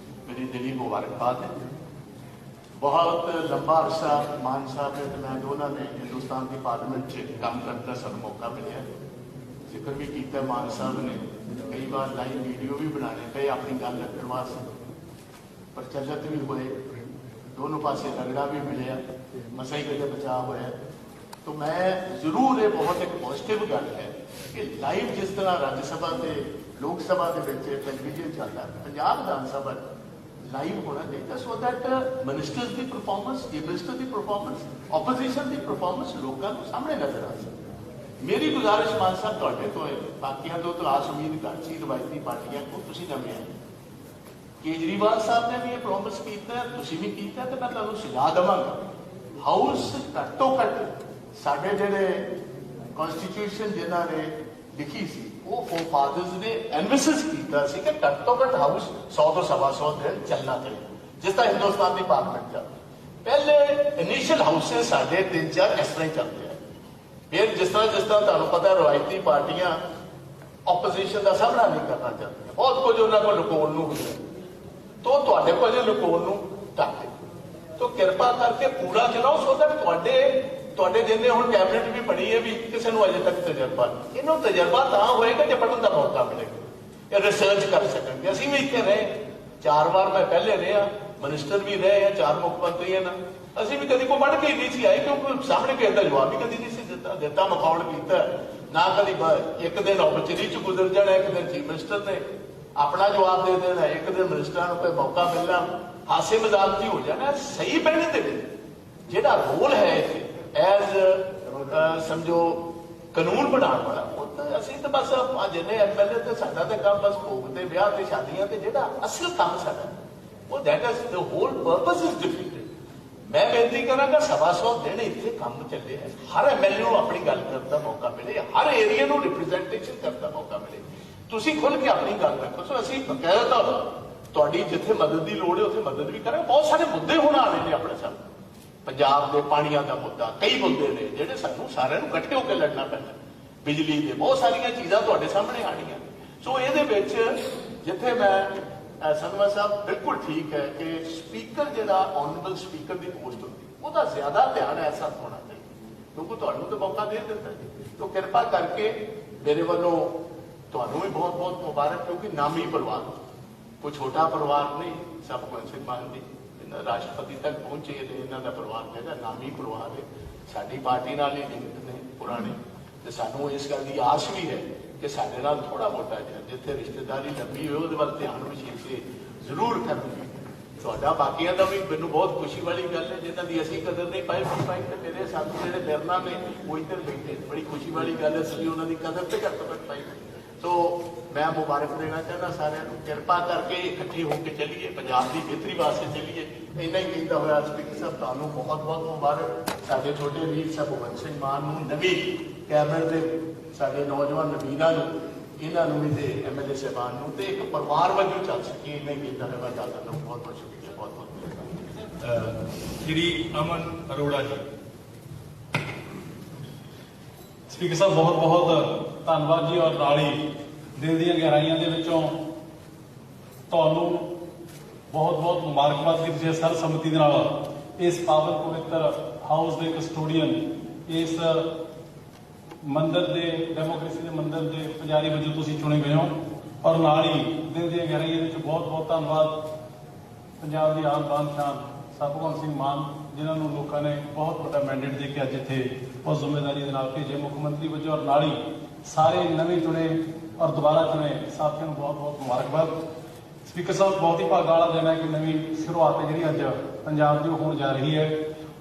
ਮੇਰੀ ਦਿਲੀ ਮੁਬਾਰਕਬਾਦ ਹੈ। ਬਹੁਤ ਲੰਬਾ ਅਰਸਾ ਮਾਨ ਸਾਹਿਬ ਨੇ ਤੇ ਮੈਂ ਦੋਨਾਂ ਨੇ ਹਿੰਦੁਸਤਾਨ ਦੀ ਪਾਰਲੀਮੈਂਟ 'ਚ ਕੰਮ ਕਰਨ ਦਾ ਸਾਨੂੰ ਮੌਕਾ ਮਿਲਿਆ। ਜ਼ਿਕਰ ਵੀ ਕੀਤਾ ਮਾਨ ਸਾਹਿਬ ਨੇ, ਕਈ ਵਾਰ ਲਾਈਵ ਵੀਡੀਓ ਵੀ ਬਣਾਉਣੇ ਪਏ ਆਪਣੀ ਗੱਲ ਰੱਖਣ ਵਾਸਤੇ, ਪ੍ਰਚਲਿਤ ਵੀ ਹੋਏ, ਦੋਨੋਂ ਪਾਸੇ ਰਗੜਾ ਵੀ ਮਿਲਿਆ, ਮਸਾਂ ਹੀ ਕਿਤੇ ਬਚਾਅ ਹੋਇਆ। तो मैं जरूर ये बहुत एक पॉजिटिव गल है कि लाइव जिस तरह राज्य सभा से लोक सभा के टेलीविजन चलता है, पंजाब विधान सभा लाइव होना चाहिए सो दैट मिनिस्टर्स की परफॉर्मेंस, चीफ मिनिस्टर की परफॉर्मेंस, ओपोजिशन की परफॉर्मेंस लोगों को सामने नजर आ सके। मेरी गुजारिश मान साहब तुहाडे तो है, बाकियों तो आस उम्मीद कर सी रवायती पार्टियां को तुसीं नवे आए, केजरीवाल साहब ने भी ये प्रॉमिस किया, तुसीं भी किया, तो मैं तुहानूं सुझा देवांगा हाउस घट्टो घट साडे जिहड़े कॉन्स्टिट्यूशन जिन्हां ने लिखी सी वो फोरफादर्स ने एनविसिस किया सी कि घट तो घट हाउस 100 तो 125 दिन चलना चाहिए, जिस तरह हिंदुस्तान की पार्लियामेंट चलती। पहले इनिशियल हाउसेस साडे 3-4 इस तरह ही चलते हैं, फिर जिस तरह तुहानूं पता रवायती पार्टियां ओपोजिशन का सामना नहीं करना चाहती, बहुत कुछ उन्होंने को लुकाउण नूं हुंदा, तो तुहाडे कोल लुकाउण नूं घੱਟ, तो किरपा करके पूरा चलाओ सो दैट तुहाडे जिन्हें हुण कैबिनेट भी बनी है भी किसी को अजे तक तजर्बा नहीं, इन्हों तजर्बा तां होएगा जो पढ़न का मौका मिलेगा, रिसर्च कर सकेंगे। असीं भी इत्थे रहे 4 बार, मैं पहले रहा मिनिस्टर भी रहे हैं, 4 मुख्यमंत्री हैं ना, असीं भी कभी को पढ़ के ही नहीं सी आए क्योंकि सामने किसी का जवाब भी कभी नहीं सी दिता मखाउण किया ना, कभी एक दिन औपचरी च गुजर जाना, एक दिन चीफ मिनिस्टर ने अपना जवाब दे देना, एक दिन मिनिस्टर को कोई मौका मिलना, हासे मजाक जी हो जाना। सही बहने दे जिहड़ा रोल है एज समझो कानून बनाने वाला, असीं तो बस जिन्हें एमएलए तो साडा तो काम बस भोग ते ब्याह ते शादियां ते जिहड़ा असल काम साडा वो that is the whole purpose is defeated. मैं बेनती करांगा 125 दिन इत्थे काम चले है, हर एमएलए नूं अपनी गल करन दा मौका मिले, हर एरिया नूं रिप्रेजेंटेशन करन दा मौका मिले, तुसीं खुल के अपनी गल रखो। सो असीं बकायदा तुहाडी जिथे मदद की लोड़ है उत्थे मदद भी करांगे। बहुत सारे मुद्दे हुण आ रहे हैं अपने सामने, पंजाब के पानियां का मुद्दा, कई मुद्दे ने जिहड़े सानूं सारिआं नूं इकट्ठे होकर लड़ना पैंदा, बिजली के बहुत सारिया चीज़ां तुहाडे सामने आणीआं। सो इहदे विच जिथे मैं संधवा साहब बिल्कुल ठीक है कि स्पीकर जिहड़ा ऑनरेबल स्पीकर की पोस्ट होंदी, उसका ज्यादा ध्यान ऐसा होना चाहिए क्योंकि तुहानूं तो मौका दे दित्ता जी, तो कृपा करके मेरे वालों ਤੁਹਾਨੂੰ भी बहुत बहुत मुबारक, क्योंकि नामी परिवार, कोई छोटा परिवार नहीं। सब भगवंत सिंह मान जी राष्ट्रपति तक पहुंचे तो इन्हों का परिवार है नामी परिवार है, साडी पार्टी नाल ही लिंक ने पुराने, तो सानू इस गल की आस भी है कि साडे नाल थोड़ा मोटा जिहा जिथे रिश्तेदारी लंबी हो उहदे वल ध्यान विशेष से जरूर करनगे। ਤੁਹਾਡਾ ਬਾਕੀਆਂ ਦਾ ਵੀ ਮੈਨੂੰ ਬਹੁਤ ਖੁਸ਼ੀ ਵਾਲੀ ਗੱਲ ਹੈ, ਜਿਨ੍ਹਾਂ ਦੀ ਅਸੀਂ ਕਦਰ ਨਹੀਂ ਪਾਈ ਤੇ ਮੇਰੇ ਸਾਥੀ ਜਿਹੜੇ ਨਿਰਣਾ ਨੇ ਉਹ ਇੱਧਰ ਬੈਠੇ, ਬੜੀ ਖੁਸ਼ੀ ਵਾਲੀ ਗੱਲ ਹੈ, ਅਸੀਂ ਉਹਨਾਂ ਦੀ ਕਦਰ ਤੇ ਘੱਟ ਪਾਈ। तो मैं मुबारक देना चाहता सारे कृपा करके इकट्ठे होकर चलिए, पंजाब की बेहतरी वास्ते चलिए। इन्ना ही कहता हुआ स्पीकर साहब तुहानू बहुत बहुत मुबारक, साडे छोटे वीर साहब भगवंत सिंह मान नूं, नवीं कैबिनेट के साडे नौजवान नवीना नूं, इन्हों भी तो MLA साहबान नूं ते एक परिवार वजों चल सके, इन्ना ही कहता हुआ इजाजत दो। बहुत बहुत शुक्रिया, बहुत बहुत श्री अमन अरोड़ा जी। स्पीकर साहब बहुत बहुत धन्यवाद जी, और नाल ही दिल ਦੀਆਂ ਗਹਿਰਾਈਆਂ ਦੇ ਵਿੱਚੋਂ ਤੁਹਾਨੂੰ ਬਹੁਤ ਬਹੁਤ ਮੁਬਾਰਕਬਾਦ ਕਿ ਤੁਸੀਂ ਸਰਬਸੰਮਤੀ ਦੇ ਨਾਲ ਇਸ ਪਾਵਨ ਪਵਿੱਤਰ ਹਾਊਸ ਦੇ ਕਸਟੋਡੀਅਨ, ਇਸ ਮੰਦਰ ਦੇ ਡੈਮੋਕ੍ਰੇਸੀ ਦੇ ਮੰਦਰ ਦੇ ਪੁਜਾਰੀ ਵਜੋਂ ਤੁਸੀਂ ਚੁਣੇ ਗਏ ਹੋ। ਔਰ ਨਾਲ ਹੀ ਦਿਲ ਦੀਆਂ ਗਹਿਰਾਈਆਂ ਵਿੱਚ ਬਹੁਤ ਬਹੁਤ ਧੰਨਵਾਦ ਪੰਜਾਬ ਦੀ ਆਨ ਬਾਨ ਸ਼ਾਨ ਸਾਹਿਬ ਭਗਵੰਤ ਸਿੰਘ ਮਾਨ, ਜਿਨ੍ਹਾਂ ਨੂੰ ਲੋਕਾਂ ਨੇ ਬਹੁਤ ਵੱਡਾ ਮੈਂਡੇਟ ਦੇ ਕੇ ਅੱਜ ਇੱਥੇ ਉਸ ਜ਼ਿੰਮੇਵਾਰੀ ਦੇ ਨਾਲ ਭੇਜੇ ਮੁੱਖ ਮੰਤਰੀ ਵਜੋਂ। ਔਰ ਨਾਲ ਹੀ ਸਾਰੇ ਨਵੇਂ ਚੁਣੇ ਔਰ ਦੁਬਾਰਾ ਚੁਣੇ ਸਾਥੀਆਂ ਨੂੰ ਬਹੁਤ ਬਹੁਤ ਮੁਬਾਰਕਬਾਦ। ਸਪੀਕਰ ਸਾਹਿਬ ਬਹੁਤ ਹੀ ਭਾਗਾਂ ਵਾਲਾ ਦਿਨ ਹੈ ਕਿ ਨਵੀਂ ਸ਼ੁਰੂਆਤ ਹੈ ਜਿਹੜੀ ਅੱਜ ਪੰਜਾਬ ਦੀ ਹੋਣ ਜਾ ਰਹੀ ਹੈ,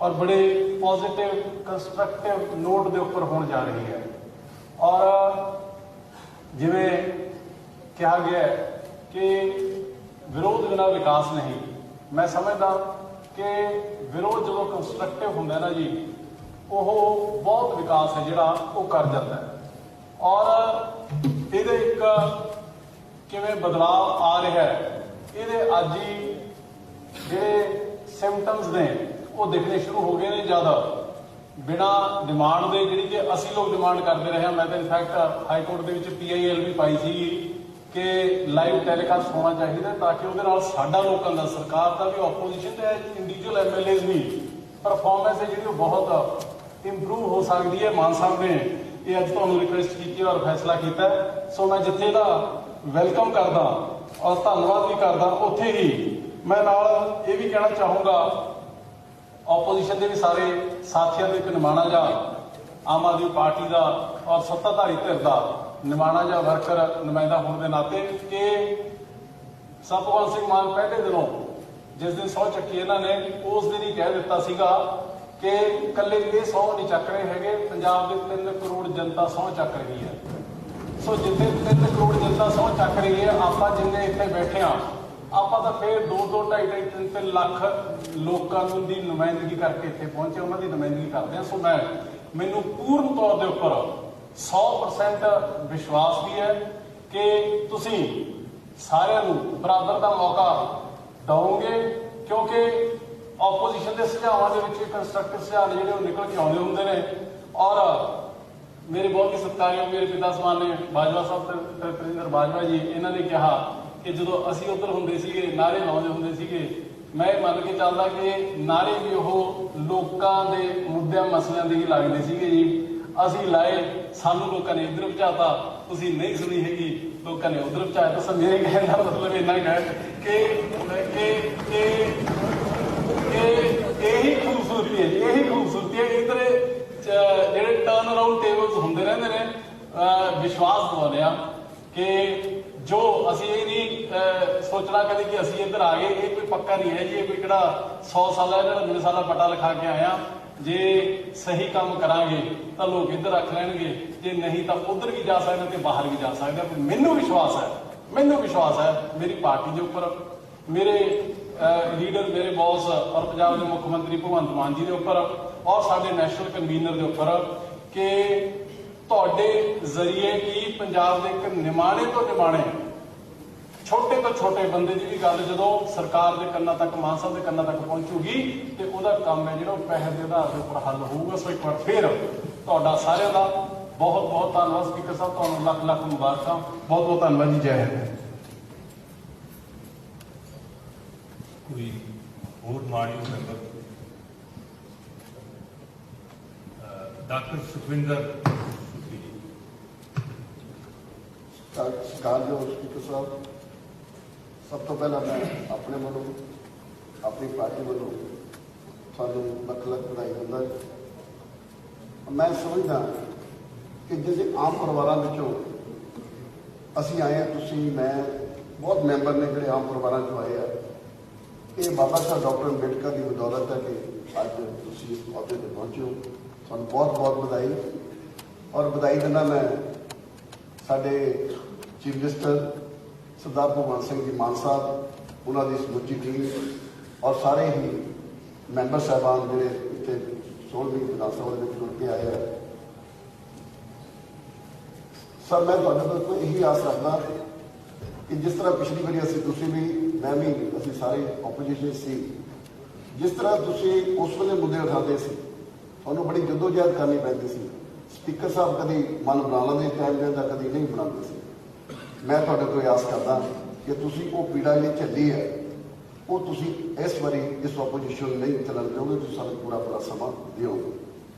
ਔਰ ਬੜੇ ਪੋਜ਼ਿਟਿਵ ਕੰਸਟਰਕਟਿਵ ਨੋਟ ਦੇ ਉੱਪਰ ਹੋਣ ਜਾ ਰਹੀ ਹੈ। ਔਰ ਜਿਵੇਂ ਕਿਹਾ ਗਿਆ ਕਿ ਵਿਰੋਧ ਬਿਨਾਂ ਵਿਕਾਸ ਨਹੀਂ, ਮੈਂ ਸਮਝਦਾ ਕਿ ਵਿਰੋਧ ਜਦੋਂ ਕੰਸਟਰਕਟਿਵ ਹੁੰਦਾ ਨਾ ਜੀ, ਉਹ ਬਹੁਤ ਵਿਕਾਸ ਹੈ ਜਿਹੜਾ ਉਹ ਕਰ ਜਾਂਦਾ ਹੈ। ਔਰ ਇਹਦੇ ਇੱਕ ਕਿਵੇਂ ਬਦਲਾਅ ਆ ਰਿਹਾ ਹੈ, ਇਹਦੇ ਅੱਜ ਹੀ ਜਿਹੜੇ ਸਿੰਪਟਮਸ ਨੇ ਉਹ ਦਿਖਣੇ ਸ਼ੁਰੂ ਹੋ ਗਏ ਨੇ। ਜ਼ਿਆਦਾ ਬਿਨਾਂ ਡਿਮਾਂਡ ਦੇ, ਜਿਹੜੀ ਕਿ ਅਸੀਂ ਲੋਕ ਡਿਮਾਂਡ ਕਰਦੇ ਰਹੇ ਹਾਂ, ਮੈਂ ਤਾਂ ਇਨਫੈਕਟ ਹਾਈ ਕੋਰਟ ਦੇ ਵਿੱਚ PIL ਵੀ ਪਾਈ ਸੀ ਕਿ ਲਾਈਵ ਟੈਲੀਕਾਸਟ ਹੋਣਾ ਚਾਹੀਦਾ, ਤਾਂ ਕਿ ਉਹਦੇ ਨਾਲ ਸਾਡਾ ਲੋਕਾਂ ਦਾ, ਸਰਕਾਰ ਦਾ ਵੀ, ਆਪੋਜੀਸ਼ਨ ਤੇ ਇੰਡੀਵਿਜੂਅਲ MLAs ਵੀ ਪਰਫਾਰਮੈਂਸ ਹੈ ਜਿਹੜੀ ਉਹ ਬਹੁਤ ਇੰਪਰੂਵ ਹੋ ਸਕਦੀ ਹੈ। ਮਾਨ ਸਾਹਿਬ ਨੇ ਇਹ ਅੱਜ ਤੁਹਾਨੂੰ ਰਿਕੁਐਸਟ ਕੀਤੀ ਔਰ ਫੈਸਲਾ ਕੀਤਾ, ਸੋ ਮੈਂ ਜਿੱਥੇ ਦਾ ਵੈਲਕਮ ਕਰਦਾ ਔਰ ਧੰਨਵਾਦ ਵੀ ਕਰਦਾ, ਉੱਥੇ ਹੀ ਮੈਂ ਨਾਲ ਇਹ ਵੀ ਕਹਿਣਾ ਚਾਹੂੰਗਾ ਆਪੋਜੀਸ਼ਨ ਦੇ ਵੀ ਸਾਰੇ ਸਾਥੀਆਂ ਦੇ ਇੱਕ ਨਿਮਾਣਾ ਜਾਂ ਆਮ ਆਦਮੀ ਪਾਰਟੀ ਦਾ ਔਰ ਸੱਤਾਧਾਰੀ ਧਿਰ ਦਾ ਨਿਮਾਣਾ ਜਾਂ ਵਰਕਰ ਨੁਮਾਇੰਦਾ ਹੋਣ ਦੇ ਨਾਤੇ ਕਿ ਸਾਹਿਬ ਭਗਵੰਤ ਸਿੰਘ ਮਾਨ ਪਹਿਲੇ ਦਿਨੋਂ ਜਿਸ ਦਿਨ ਸਹੁੰ ਚੱਕੀ ਇਹਨਾਂ ਨੇ, ਉਸ ਦਿਨ ਹੀ ਕਹਿ ਦਿੱਤਾ ਸੀਗਾ ਕਿ ਇਕੱਲੇ ਇਹ ਸਹੁੰ ਨਹੀਂ ਚੱਕ ਰਹੇ ਹੈਗੇ, ਪੰਜਾਬ ਦੇ 3 ਕਰੋੜ ਜਨਤਾ ਸਹੁੰ ਚੱਕ ਰਹੀ ਹੈ। ਸੋ ਜਿੱਥੇ 3 ਕਰੋੜ ਜਨਤਾ ਸਹੁੰ ਚੱਕ ਰਹੀ ਹੈ, ਆਪਾਂ ਜਿੰਨੇ ਇੱਥੇ ਬੈਠੇ ਹਾਂ, ਆਪਾਂ ਤਾਂ ਫਿਰ 2-2, 2.5, 3 ਲੱਖ ਲੋਕਾਂ ਨੂੰ ਦੀ ਨੁਮਾਇੰਦਗੀ ਕਰਕੇ ਇੱਥੇ ਪਹੁੰਚੇ, ਉਹਨਾਂ ਦੀ ਨੁਮਾਇੰਦਗੀ ਕਰਦੇ ਹਾਂ। ਸੋ ਮੈਨੂੰ ਪੂਰਨ ਤੌਰ ਦੇ ਉੱਪਰ 100% ਵਿਸ਼ਵਾਸ ਵੀ ਹੈ ਕਿ ਤੁਸੀਂ ਸਾਰਿਆਂ ਨੂੰ ਬਰਾਬਰ ਦਾ ਮੌਕਾ ਦਿਓਗੇ, ਕਿਉਂਕਿ ਆਪੋਜੀਸ਼ਨ ਦੇ ਸੁਝਾਵਾਂ ਦੇ ਵਿੱਚ ਕੰਸਟਰਕਟਿਵ ਸੁਝਾਅ ਜਿਹੜੇ ਉਹ ਨਿਕਲ ਕੇ ਆਉਂਦੇ ਹੁੰਦੇ ਨੇ। ਔਰ ਮੇਰੇ ਬਹੁਤ ਹੀ ਸਤਿਕਾਰਯੋਗ ਮੇਰੇ ਪਿਤਾ ਸਮਾਨ ਨੇ ਬਾਜਵਾ ਸਾਹਿਬ ਤੇ ਤ੍ਰਿਪਿੰਦਰ ਬਾਜਵਾ ਜੀ, ਇਹਨਾਂ ਨੇ ਕਿਹਾ ਕਿ ਜਦੋਂ ਅਸੀਂ ਉੱਧਰ ਹੁੰਦੇ ਸੀਗੇ ਨਾਅਰੇ ਲਾਉਂਦੇ ਹੁੰਦੇ ਸੀਗੇ, ਮੈਂ ਇਹ ਮੰਨ ਕੇ ਚੱਲਦਾ ਕਿ ਨਾਅਰੇ ਵੀ ਉਹ ਲੋਕਾਂ ਦੇ ਮੁੱਦਿਆਂ ਮਸਲਿਆਂ ਦੇ ਹੀ ਲੱਗਦੇ ਸੀਗੇ ਜੀ। ਅਸੀਂ ਲਾਏ, ਸਾਨੂੰ ਲੋਕਾਂ ਨੇ ਇੱਧਰ ਪਹੁੰਚਾਤਾ, ਤੁਸੀਂ ਨਹੀਂ ਸੁਣੀ ਹੈਗੀ, ਲੋਕਾਂ ਨੇ ਉੱਧਰ ਪਹੁੰਚਾਇਆ। ਤਾਂ ਮੇਰੇ ਕਹਿਣ ਦਾ ਮਤਲਬ ਇੰਨਾ ਹੀ ਹੈ ਕਿ ਇਹੀ ਖੂਬਸੂਰਤੀ ਹੈ ਜੀ, ਇਹੀ ਖੂਬਸੂਰਤੀ ਹੈ। ਇੱਧਰ ਜਿਹੜੇ ਟਰਨ ਅਰਾਊਂਡ ਟੇਬਲਸ ਹੁੰਦੇ ਰਹਿੰਦੇ ਨੇ, ਵਿਸ਼ਵਾਸ ਦਿਵਾਉਂਦੇ ਆ ਕਿ ਜੋ ਅਸੀਂ ਇਹ ਨਹੀਂ ਸੋਚਣਾ ਕਦੇ ਕਿ ਅਸੀਂ ਇੱਧਰ ਆ ਗਏ, ਇਹ ਕੋਈ ਪੱਕਾ ਨਹੀਂ ਹੈ ਜੀ। ਇਹ ਕੋਈ ਕਿਹੜਾ 100 ਸਾਲਾ 99 ਸਾਲਾ ਪਟਾ ਲਿਖਾ ਕੇ ਆਇਆ। ਜੇ ਸਹੀ ਕੰਮ ਕਰਾਂਗੇ ਤਾਂ ਲੋਕ ਇੱਧਰ ਰੱਖ ਲੈਣਗੇ, ਜੇ ਨਹੀਂ ਤਾਂ ਉੱਧਰ ਵੀ ਜਾ ਸਕਦੇ ਤੇ ਬਾਹਰ ਵੀ ਜਾ ਸਕਦੇ। ਮੈਨੂੰ ਵਿਸ਼ਵਾਸ ਹੈ ਮੇਰੀ ਪਾਰਟੀ ਦੇ ਉੱਪਰ, ਮੇਰੇ ਲੀਡਰ, ਮੇਰੇ ਬੌਸ ਔਰ ਪੰਜਾਬ ਦੇ ਮੁੱਖ ਮੰਤਰੀ ਭਗਵੰਤ ਮਾਨ ਜੀ ਦੇ ਉੱਪਰ ਔਰ ਸਾਡੇ ਨੈਸ਼ਨਲ ਕਨਵੀਨਰ ਦੇ ਉੱਪਰ ਕਿ ਤੁਹਾਡੇ ਜ਼ਰੀਏ ਕੀ ਪੰਜਾਬ ਦੇ ਇੱਕ ਨਿਮਾਣੇ ਤੋਂ ਨਿਮਾਣੇ, ਛੋਟੇ ਤੋਂ ਛੋਟੇ ਬੰਦੇ ਦੀ ਵੀ ਗੱਲ ਜਦੋਂ ਸਰਕਾਰ ਦੇ ਕੰਨਾਂ ਤੱਕ, ਮਾਨ ਸਾਹਿਬ ਦੇ ਕੰਨਾਂ ਤੱਕ ਪਹੁੰਚੂਗੀ ਤੇ ਉਹਦਾ ਕੰਮ ਹੈ ਜਿਹੜਾ ਉਹ ਪੈਸੇ ਦੇ ਆਧਾਰ ਦੇ ਉੱਪਰ ਹੱਲ ਹੋਊਗਾ। ਸੋ ਇੱਕ ਵਾਰ ਫਿਰ ਤੁਹਾਡਾ ਸਾਰਿਆਂ ਦਾ ਬਹੁਤ ਬਹੁਤ ਧੰਨਵਾਦ। ਸਪੀਕਰ ਸਾਹਿਬ ਤੁਹਾਨੂੰ ਲੱਖ ਲੱਖ ਮੁਬਾਰਕਾਂ, ਬਹੁਤ ਬਹੁਤ ਧੰਨਵਾਦ ਜੀ। ਜੈ ਹਿੰਦ। ਕੋਈ ਹੋਰ ਮਾਣਯੋਗ ਮੈਂਬਰ? ਡਾਕਟਰ ਸੁਖਵਿੰਦਰ ਸਤਿਕਾਰਯੋਗ ਸਪੀਕਰ ਸਾਹਿਬ, ਸਭ ਤੋਂ ਪਹਿਲਾਂ ਮੈਂ ਆਪਣੇ ਵੱਲੋਂ ਆਪਣੀ ਪਾਰਟੀ ਵੱਲੋਂ ਤੁਹਾਨੂੰ ਲੱਖ ਲੱਖ ਵਧਾਈ ਦਿੰਦਾ। ਮੈਂ ਸਮਝਦਾ ਕਿ ਜਿਹੜੇ ਆਮ ਪਰਿਵਾਰਾਂ ਵਿੱਚੋਂ ਅਸੀਂ ਆਏ ਹਾਂ, ਤੁਸੀਂ ਮੈਂ ਬਹੁਤ ਮੈਂਬਰ ਨੇ ਜਿਹੜੇ ਆਮ ਪਰਿਵਾਰਾਂ 'ਚੋਂ ਆਏ ਆ। ਇਹ ਬਾਬਾ ਸਾਹਿਬ ਡਾਕਟਰ ਅੰਬੇਡਕਰ ਦੀ ਬਦੌਲਤ ਹੈ ਕਿ ਅੱਜ ਤੁਸੀਂ ਇਸ ਅਹੁਦੇ 'ਤੇ ਪਹੁੰਚੇ ਹੋ। ਤੁਹਾਨੂੰ ਬਹੁਤ ਬਹੁਤ ਵਧਾਈ। ਔਰ ਵਧਾਈ ਦਿੰਦਾ ਮੈਂ ਸਾਡੇ ਚੀਫ ਮਿਨਿਸਟਰ ਸਰਦਾਰ ਭਗਵੰਤ ਸਿੰਘ ਜੀ ਮਾਨ ਸਾਹਿਬ, ਉਹਨਾਂ ਦੀ ਸਮੁੱਚੀ ਟੀਮ ਔਰ ਸਾਰੇ ਹੀ ਮੈਂਬਰ ਸਾਹਿਬਾਨ ਜਿਹੜੇ ਇੱਥੇ 16ਵੀਂ ਵਿਧਾਨ ਸਭਾ ਦੇ ਵਿੱਚ ਜੁੜ ਕੇ ਆਏ ਆ। ਸਰ, ਮੈਂ ਤੁਹਾਡੇ ਤੋਂ ਇਹੀ ਆਸ ਰੱਖਦਾ ਕਿ ਜਿਸ ਤਰ੍ਹਾਂ ਪਿਛਲੀ ਵਾਰੀ ਅਸੀਂ, ਤੁਸੀਂ ਵੀ, ਮੈਂ ਵੀ, ਅਸੀਂ ਸਾਰੇ ਆਪੋਜੀਸ਼ਨ ਸੀ, ਜਿਸ ਤਰ੍ਹਾਂ ਤੁਸੀਂ ਉਸ ਵੇਲੇ ਮੁੱਦੇ ਉਠਾਉਂਦੇ ਸੀ, ਤੁਹਾਨੂੰ ਬੜੀ ਜਦੋਜਹਿਦ ਕਰਨੀ ਪੈਂਦੀ ਸੀ। ਸਪੀਕਰ ਸਾਹਿਬ ਕਦੀ ਮਨ ਬਣਾ ਲੈਂਦੇ ਟਾਈਮ ਦਿੰਦਾ, ਕਦੀ ਨਹੀਂ ਬਣਾਉਂਦੇ ਸੀ। ਮੈਂ ਤੁਹਾਡੇ ਤੋਂ ਆਸ ਕਰਦਾ ਕਿ ਤੁਸੀਂ ਉਹ ਪੀੜਾ ਜਿਹੜੀ ਝੱਲੀ ਹੈ ਉਹ ਤੁਸੀਂ ਇਸ ਵਾਰੀ ਇਸ ਆਪੋਜੀਸ਼ਨ ਨਹੀਂ ਚੱਲਣ ਦਿਓਗੇ, ਤੁਸੀਂ ਸਾਨੂੰ ਪੂਰਾ ਸਮਾਂ ਦਿਓਗੇ।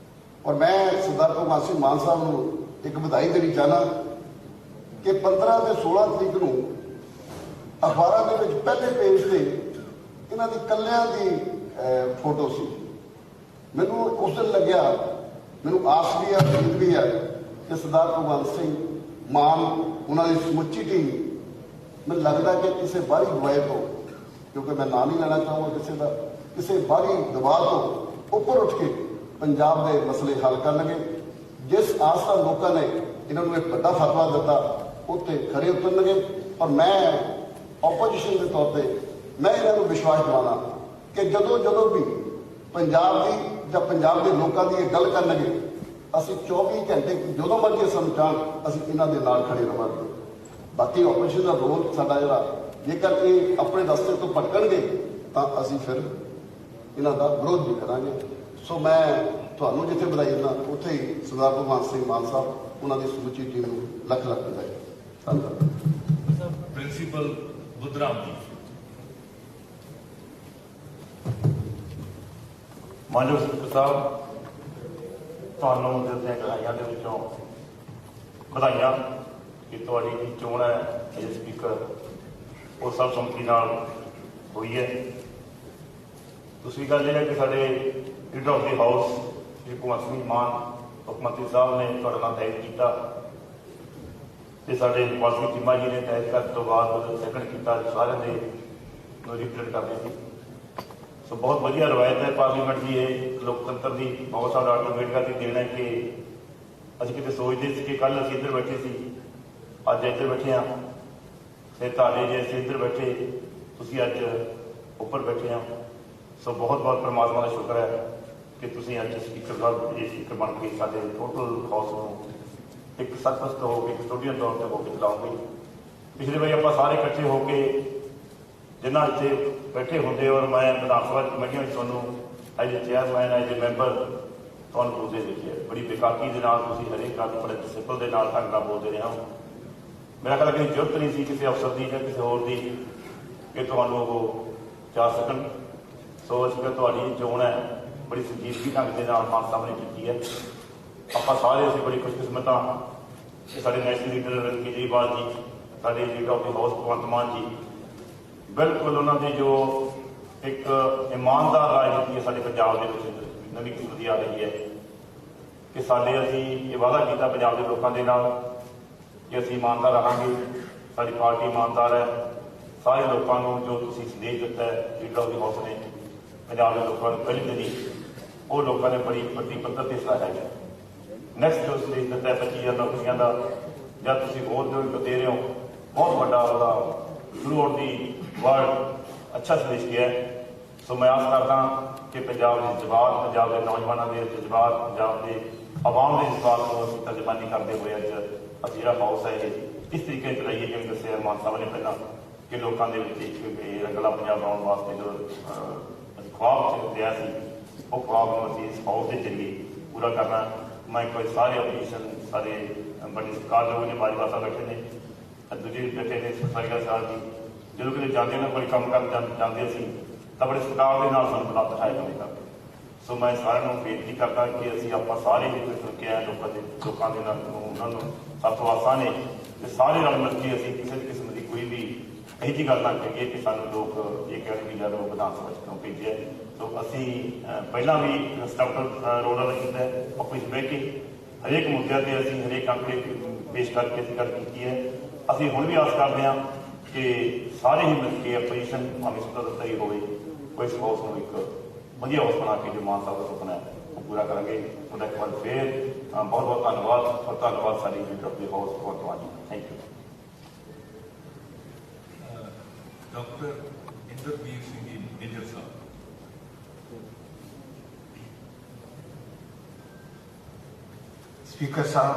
ਔਰ ਮੈਂ ਸਰਦਾਰ ਭਗਵੰਤ ਸਿੰਘ ਮਾਨ ਸਾਹਿਬ ਨੂੰ ਇੱਕ ਵਧਾਈ ਦੇਣੀ ਚਾਹੁੰਦਾ ਕਿ 15 ਤੇ 16 ਤਰੀਕ ਨੂੰ ਅਖਬਾਰਾਂ ਦੇ ਵਿੱਚ ਪਹਿਲੇ ਪੇਜ ਤੇ ਇਹਨਾਂ ਦੀ ਕੱਲਿਆਂ ਦੀ ਫੋਟੋ ਸੀ। ਮੈਨੂੰ ਉਸ ਦਿਨ ਲੱਗਿਆ, ਮੈਨੂੰ ਆਸ ਵੀ ਹੈ, ਉਮੀਦ ਵੀ ਹੈ ਕਿ ਸਰਦਾਰ ਭਗਵੰਤ ਸਿੰਘ ਮਾਨ, ਉਹਨਾਂ ਦੀ ਸਮੁੱਚੀ ਟੀਮ, ਮੈਨੂੰ ਲੱਗਦਾ ਕਿ ਕਿਸੇ ਬਾਹਰੀ ਦਬਾਅ ਤੋਂ, ਕਿਉਂਕਿ ਮੈਂ ਨਾਂ ਨਹੀਂ ਲੈਣਾ ਚਾਹੂੰਗਾ ਕਿਸੇ ਦਾ, ਕਿਸੇ ਬਾਹਰੀ ਦਬਾਅ ਤੋਂ ਉੱਪਰ ਉੱਠ ਕੇ ਪੰਜਾਬ ਦੇ ਮਸਲੇ ਹੱਲ ਕਰਨਗੇ। ਜਿਸ ਆਸ ਨਾਲ ਲੋਕਾਂ ਨੇ ਇਹਨਾਂ ਨੂੰ ਇੱਕ ਵੱਡਾ ਫਤਵਾ ਦਿੱਤਾ, ਉੱਤੇ ਖਰੇ ਉਤਰਨਗੇ। ਔਰ ਮੈਂ ਆਪੋਜੀਸ਼ਨ ਦੇ ਤੌਰ ਤੇ ਮੈਂ ਇਹਨਾਂ ਨੂੰ ਵਿਸ਼ਵਾਸ ਦਿਵਾਉਣਾ ਕਿ ਜਦੋਂ ਵੀ ਪੰਜਾਬ ਦੀ ਜਾਂ ਪੰਜਾਬ ਦੇ ਲੋਕਾਂ ਦੀ ਇਹ ਗੱਲ ਕਰਨਗੇ, ਅਸੀਂ 24 ਘੰਟੇ ਜਦੋਂ ਮਰਜ਼ੀ ਸਾਨੂੰ ਚਾਹਣ, ਅਸੀਂ ਇਹਨਾਂ ਦੇ ਨਾਲ ਖੜੇ ਰਹਾਂਗੇ। ਬਾਕੀ ਆਪੋਜੀਸ਼ਨ ਦਾ ਰੋਲ ਸਾਡਾ ਜਿਹੜਾ, ਜੇਕਰ ਇਹ ਆਪਣੇ ਰਸਤੇ ਤੋਂ ਭਟਕਣਗੇ ਤਾਂ ਅਸੀਂ ਫਿਰ ਇਹਨਾਂ ਦਾ ਵਿਰੋਧ ਵੀ ਕਰਾਂਗੇ। ਸੋ ਮੈਂ ਤੁਹਾਨੂੰ ਜਿੱਥੇ ਵਧਾਈ ਦਿੰਦਾ, ਉੱਥੇ ਹੀ ਸਰਦਾਰ ਭਗਵੰਤ ਸਿੰਘ ਮਾਨ ਸਾਹਿਬ, ਉਹਨਾਂ ਦੀ ਸਮੁੱਚੀ ਟੀਮ ਨੂੰ ਲੱਖ ਲੱਖ ਵਧਾਈ। ਧੰਨਵਾਦ। ਪ੍ਰਿੰਸੀਪਲ ਬੁੱਧਰਾਮ ਜੀ। ਮਾਨਯੋਗ ਸਪੀਕਰ ਸਾਹਿਬ, ਤੁਹਾਨੂੰ ਦਿਲ ਦੀਆਂ ਗਹਿਰਾਈਆਂ ਦੇ ਵਿੱਚੋਂ ਵਧਾਈਆਂ ਕਿ ਤੁਹਾਡੀ ਜਿਹੜੀ ਚੋਣ ਹੈ ਐਜ ਸਪੀਕਰ ਉਹ ਸਰਬ ਸੰਮਤੀ ਨਾਲ ਹੋਈ ਹੈ। ਦੂਸਰੀ ਗੱਲ ਇਹ ਹੈ ਕਿ ਸਾਡੇ ਲੀਡਰ ਆਫ ਦੀ ਹਾਊਸ ਸ਼੍ਰੀ ਭਗਵੰਤ ਸਿੰਘ ਮਾਨ ਮੁੱਖ ਮੰਤਰੀ ਸਾਹਿਬ ਨੇ ਤੁਹਾਡੇ ਨਾਲ ਤੈਅ ਕੀਤਾ ਤੇ ਸਾਡੇ ਪਾਲਿਸੀ ਟੀਮਾਂ ਜੀ ਨੇ ਤੈਅ ਕਰਨ ਤੋਂ ਬਾਅਦ ਸੈਕੰਡ ਕੀਤਾ, ਸਾਰਿਆਂ ਦੇ ਨੂੰ ਰਿਪਰੈਜ਼ੈਂਟ ਕਰਦੇ ਸੀ। ਸੋ ਬਹੁਤ ਵਧੀਆ ਰਵਾਇਤ ਹੈ ਪਾਰਲੀਮੈਂਟ ਦੀ, ਇਹ ਲੋਕਤੰਤਰ ਦੀ। ਬਾਬਾ ਸਾਹਿਬ ਡਾਕਟਰ ਅੰਬੇਡਕਰ ਦੀ ਦੇਣ ਹੈ ਕਿ ਅਸੀਂ ਕਿਤੇ ਸੋਚਦੇ ਸੀ ਕਿ ਕੱਲ੍ਹ ਅਸੀਂ ਇੱਧਰ ਬੈਠੇ ਸੀ, ਅੱਜ ਇੱਧਰ ਬੈਠੇ ਹਾਂ, ਤੇ ਤੁਹਾਡੇ ਜੇ ਅਸੀਂ ਇੱਧਰ ਬੈਠੇ, ਤੁਸੀਂ ਅੱਜ ਉੱਪਰ ਬੈਠੇ ਹਾਂ। ਸੋ ਬਹੁਤ ਬਹੁਤ ਪਰਮਾਤਮਾ ਦਾ ਸ਼ੁਕਰ ਹੈ ਕਿ ਤੁਸੀਂ ਅੱਜ ਸਪੀਕਰ ਸਾਹਿਬ ਇਹ ਸਪੀਕਰ ਬਣ ਕੇ ਸਾਡੇ ਟੋਟਲ ਹਾਊਸ ਨੂੰ ਇੱਕ ਸਰਪ੍ਰਸਤ ਹੋ ਕੇ, ਕਸਟੋਡੀਅਨ ਤੌਰ 'ਤੇ ਹੋ ਕੇ ਚਲਾਓਗੇ। ਪਿਛਲੇ ਵਾਰੀ ਆਪਾਂ ਸਾਰੇ ਇਕੱਠੇ ਹੋ ਕੇ ਜਿਨ੍ਹਾਂ ਇੱਥੇ ਬੈਠੇ ਹੁੰਦੇ, ਔਰ ਮੈਂ ਵਿਧਾਨ ਸਭਾ ਕਮੇਟੀਆਂ ਵਿੱਚ ਤੁਹਾਨੂੰ as a chairman, as a member ਤੁਹਾਨੂੰ ਬੋਲਦੇ ਦੇਖਿਆ। ਬੜੀ ਬੇਕਾਕੀ ਦੇ ਨਾਲ ਤੁਸੀਂ ਹਰੇਕ ਗੱਲ ਬੜੇ ਡਿਸਿਪਲ ਦੇ ਨਾਲ ਢੰਗ ਨਾਲ ਬੋਲਦੇ ਰਹੇ ਹੋ। ਮੇਰਾ ਖਿਆਲ ਕਿ ਜ਼ਰੂਰਤ ਨਹੀਂ ਸੀ ਕਿਸੇ ਅਫਸਰ ਦੀ ਜਾਂ ਕਿਸੇ ਹੋਰ ਦੀ ਕਿ ਤੁਹਾਨੂੰ ਉਹ ਜਾ ਸਕਣ। ਸੋ ਅਸੀਂ ਤੁਹਾਡੀ ਚੋਣ ਹੈ ਬੜੀ ਸੰਜੀਦਗੀ ਢੰਗ ਦੇ ਨਾਲ ਮਾਨ ਸਾਹਿਬ ਨੇ ਕੀਤੀ ਹੈ। ਆਪਾਂ ਸਾਰੇ ਅਸੀਂ ਬੜੀ ਖੁਸ਼ਕਿਸਮਤ ਹਾਂ ਕਿ ਸਾਡੇ ਨੈਸ਼ਨਲ ਲੀਡਰ ਕੇਜਰੀਵਾਲ ਜੀ, ਸਾਡੇ leader of the house Bhagwant Mann ji, ਬਿਲਕੁਲ ਉਹਨਾਂ ਦੀ ਜੋ ਇੱਕ ਇਮਾਨਦਾਰ ਰਾਜਨੀਤੀ ਹੈ ਸਾਡੇ ਪੰਜਾਬ ਦੇ ਵਿੱਚ ਨਵੀਂ ਕਿਸਮ ਆ ਰਹੀ ਹੈ ਕਿ ਅਸੀਂ ਇਹ ਵਾਅਦਾ ਕੀਤਾ ਪੰਜਾਬ ਦੇ ਲੋਕਾਂ ਦੇ ਨਾਲ ਕਿ ਅਸੀਂ ਇਮਾਨਦਾਰ ਰਹਾਂਗੇ, ਸਾਡੀ ਪਾਰਟੀ ਇਮਾਨਦਾਰ ਹੈ। ਸਾਰੇ ਲੋਕਾਂ ਨੂੰ ਜੋ ਤੁਸੀਂ ਸੰਦੇਸ਼ ਦਿੱਤਾ ਹੈ ਲੀਡਰ ਆਫ ਦੀ ਹਾਊਸ ਨੇ ਪੰਜਾਬ ਦੇ ਲੋਕਾਂ ਨੂੰ ਪਹਿਲੀ ਦਿਨ ਹੀ, ਉਹ ਲੋਕਾਂ ਨੇ ਬੜੀ ਵੱਡੀ ਪੱਧਰ ਤੇ ਸਰਾਹਿਆ ਹੈ। ਨੈਕਸਟ ਜੋ ਸੰਦੇਸ਼ ਦਿੱਤਾ ਹੈ 25,000 ਨੌਕਰੀਆਂ ਦਾ, ਜਾਂ ਤੁਸੀਂ ਹੋਰ ਜੋ ਦੇ ਰਹੇ ਹੋ, ਬਹੁਤ ਵੱਡਾ ਉਹਦਾ ਥਰੂ ਆਊਟ ਦੀ ਵਰਲਡ ਅੱਛਾ ਸੰਦੇਸ਼ ਗਿਆ ਹੈ। ਸੋ ਮੈਂ ਆਸ ਕਰਦਾ ਕਿ ਪੰਜਾਬ ਦੇ ਜਜ਼ਬਾਤ, ਪੰਜਾਬ ਦੇ ਨੌਜਵਾਨਾਂ ਦੇ ਜਜ਼ਬਾਤ, ਪੰਜਾਬ ਦੇ ਆਵਾਮ ਦੇ ਜਜ਼ਬਾਤ ਨੂੰ ਅਸੀਂ ਤਰਜਮਾਨੀ ਕਰਦੇ ਹੋਏ ਅੱਜ ਅਸੀਂ ਜਿਹੜਾ ਹਾਊਸ ਹੈ ਇਹ ਇਸ ਤਰੀਕੇ ਨਾਲ ਚਲਾਈਏ, ਜਿਵੇਂ ਦੱਸਿਆ ਮਾਨ ਸਾਹਿਬ ਨੇ ਪਹਿਲਾਂ ਕਿ ਲੋਕਾਂ ਦੇ ਵਿੱਚ ਇੱਕ ਰੰਗਲਾ ਪੰਜਾਬ ਬਣਾਉਣ ਵਾਸਤੇ ਜੋ ਅਸੀਂ ਖੁਆਬ 'ਚ ਲਿਆ ਸੀ, ਉਹ ਖੁਆਬ ਨੂੰ ਅਸੀਂ ਇਸ ਹਾਊਸ ਦੇ ਜ਼ਰੀਏ ਪੂਰਾ ਕਰਨਾ। ਮੈਂ ਕੋਈ ਸਾਰੇ ਆਪੋਜੀਸ਼ਨ, ਸਾਰੇ ਬੜੇ ਸਤਿਕਾਰਯੋਗ ਨੇ, ਬਾਜਵਾ ਸਾਹਿਬ ਬੈਠੇ ਨੇ, ਦੂਜੇ ਬੈਠੇ ਨੇ ਸਰਕਾਰੀ ਸਾਹਿਬ ਜੀ, ਜਦੋਂ ਕਿਤੇ ਜਾਂਦੇ ਨੇ ਕੋਈ ਕੰਮ ਕਰਨ ਜਾਂਦੇ ਅਸੀਂ ਤਾਂ ਬੜੇ ਸਤਿਕਾਰ ਦੇ ਨਾਲ ਸਾਨੂੰ ਬੁਲਾ ਬਿਠਾਇਆ ਜਾਂਦਾ। ਸੋ ਮੈਂ ਸਾਰਿਆਂ ਨੂੰ ਬੇਨਤੀ ਕਰਦਾ ਕਿ ਅਸੀਂ ਆਪਾਂ ਸਾਰੇ ਹੀ ਜੁੜ ਕੇ ਆਏ ਲੋਕਾਂ ਦੇ ਨਾਲ, ਉਹਨਾਂ ਨੂੰ ਸਾਥੋਂ ਆਸਾਂ ਨੇ ਤੇ ਸਾਰੇ ਰਲ ਮਿਲ ਕੇ ਅਸੀਂ ਕਿਸੇ ਵੀ ਕਿਸਮ ਦੀ ਕੋਈ ਵੀ ਇਹੋ ਜਿਹੀ ਗੱਲ ਨਾ ਕਰੀਏ ਕਿ ਸਾਨੂੰ ਲੋਕ ਇਹ ਕਹਿਣ ਕਿ ਜਦੋਂ ਵਿਧਾਨ ਸਭਾ 'ਚ ਕਿਉਂ ਭੇਜਿਆ। ਸੋ ਅਸੀਂ ਪਹਿਲਾਂ ਵੀ ਇੰਸਟ੍ਰਕਟਰ ਰੋਲ ਅਦਾ ਕੀਤਾ ਹੈ, ਆਪਸ ਵਿੱਚ ਬਹਿ ਕੇ ਹਰੇਕ ਮੁੱਦਿਆਂ ਤੇ ਅਸੀਂ ਹਰੇਕ ਅੰਕੜੇ ਪੇਸ਼ ਕਰਕੇ ਅਸੀਂ ਗੱਲ ਕੀਤੀ ਹੈ। ਅਸੀਂ ਹੁਣ ਵੀ ਆਸ ਕਰਦੇ ਹਾਂ ਕਿ ਸਾਰੇ ਹੀ ਮਿਲ ਕੇ ਆਪੋਜੀਸ਼ਨ ਭਾਵੇਂ ਸੁਤੰਤਰਤਾ ਹੀ ਹੋਵੇ, ਕੋਈ ਇਸ ਹਾਊਸ ਨੂੰ ਇੱਕ ਵਧੀਆ ਹਾਊਸ ਬਣਾ ਕੇ ਜੋ ਮਾਨ ਸਾਹਿਬ ਦਾ ਸੁਪਨਾ ਹੈ ਉਹ ਪੂਰਾ ਕਰਾਂਗੇ। ਉਹਦਾ ਇੱਕ ਵਾਰ ਫੇਰ ਬਹੁਤ ਬਹੁਤ ਧੰਨਵਾਦ ਔਰ ਧੰਨਵਾਦ ਸਾਡੀ leader of the house Bhagwant ji. Thank you. Doctor Inderveer Singh ji major Sahib. Speaker साहब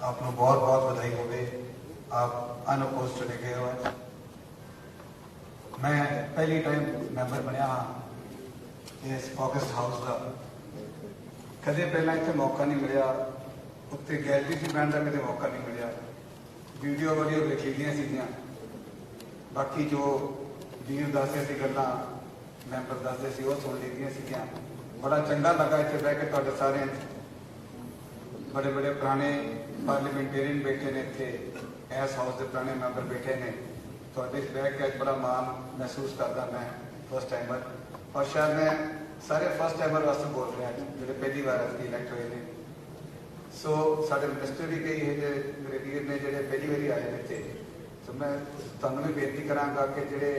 आपको बहुत बहुत बधाई होवे, आप अनअपोज चुने गए हो। मैं पहली टाइम मैंबर बनया हाँ इस ऑगस्ट हाउस का, कदे पहला इतने मौका नहीं मिला, उत्ते गैलरी से बैठने का कदे मौका नहीं मिला। वीडियो वीडियो लिख लीदियाँ सीगियां, बाकी जो वीर दसदे सी गल्लां मैंबर दसदे सी वो सुन लीदियां सीगियां। बड़ा चंगा लगा इत्थे बह के तुहाडे सारे बड़े बड़े पुराने पार्लीमेंटेरियन बैठे ने, इतने इस हाउस के पुराने मैंबर बैठे ने, तो बह के बड़ा मान महसूस करता मैं फर्स्ट टाइमर। और शायद मैं सारे फर्स्ट टाइमर वास्ते बोल रहा जो पहली बार इलैक्ट हुए हैं। सो साढ़े मिनिस्टर भी कई है मेरे वीर ने जोड़े पहली बारी आए हैं इतने, तो मैं तुहानू भी बेनती कराँगा कि जोड़े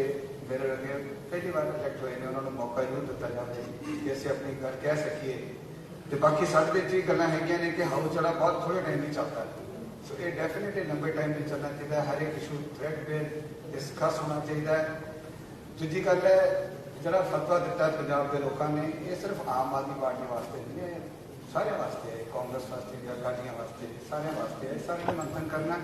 मेरे अगे पहली बार इलैक्ट हुए हैं उन्होंने मौका जरूर दिता जाए कि असं अपनी गल कह सकीए। तो बाकी साढ़े ये गल्लां हैगियां ने कि हाउस जरा बहुत थोड़े टाइम में चलता है। सो ये डेफिनेटली लंबे टाइम में चलना चाहिए, हर एक इशू थ्रेड पे डिस्कस होना चाहिए। दूजी गल है जरा फतवा दिता है पंजाब के लोगों ने, ये सिर्फ आम आदमी पार्टी वास्ते नहीं है, सारे वास्ते है, कांग्रेस वास्ते या अकालियां वास्ते, सारे वास्ते है। सारे मंथन करना,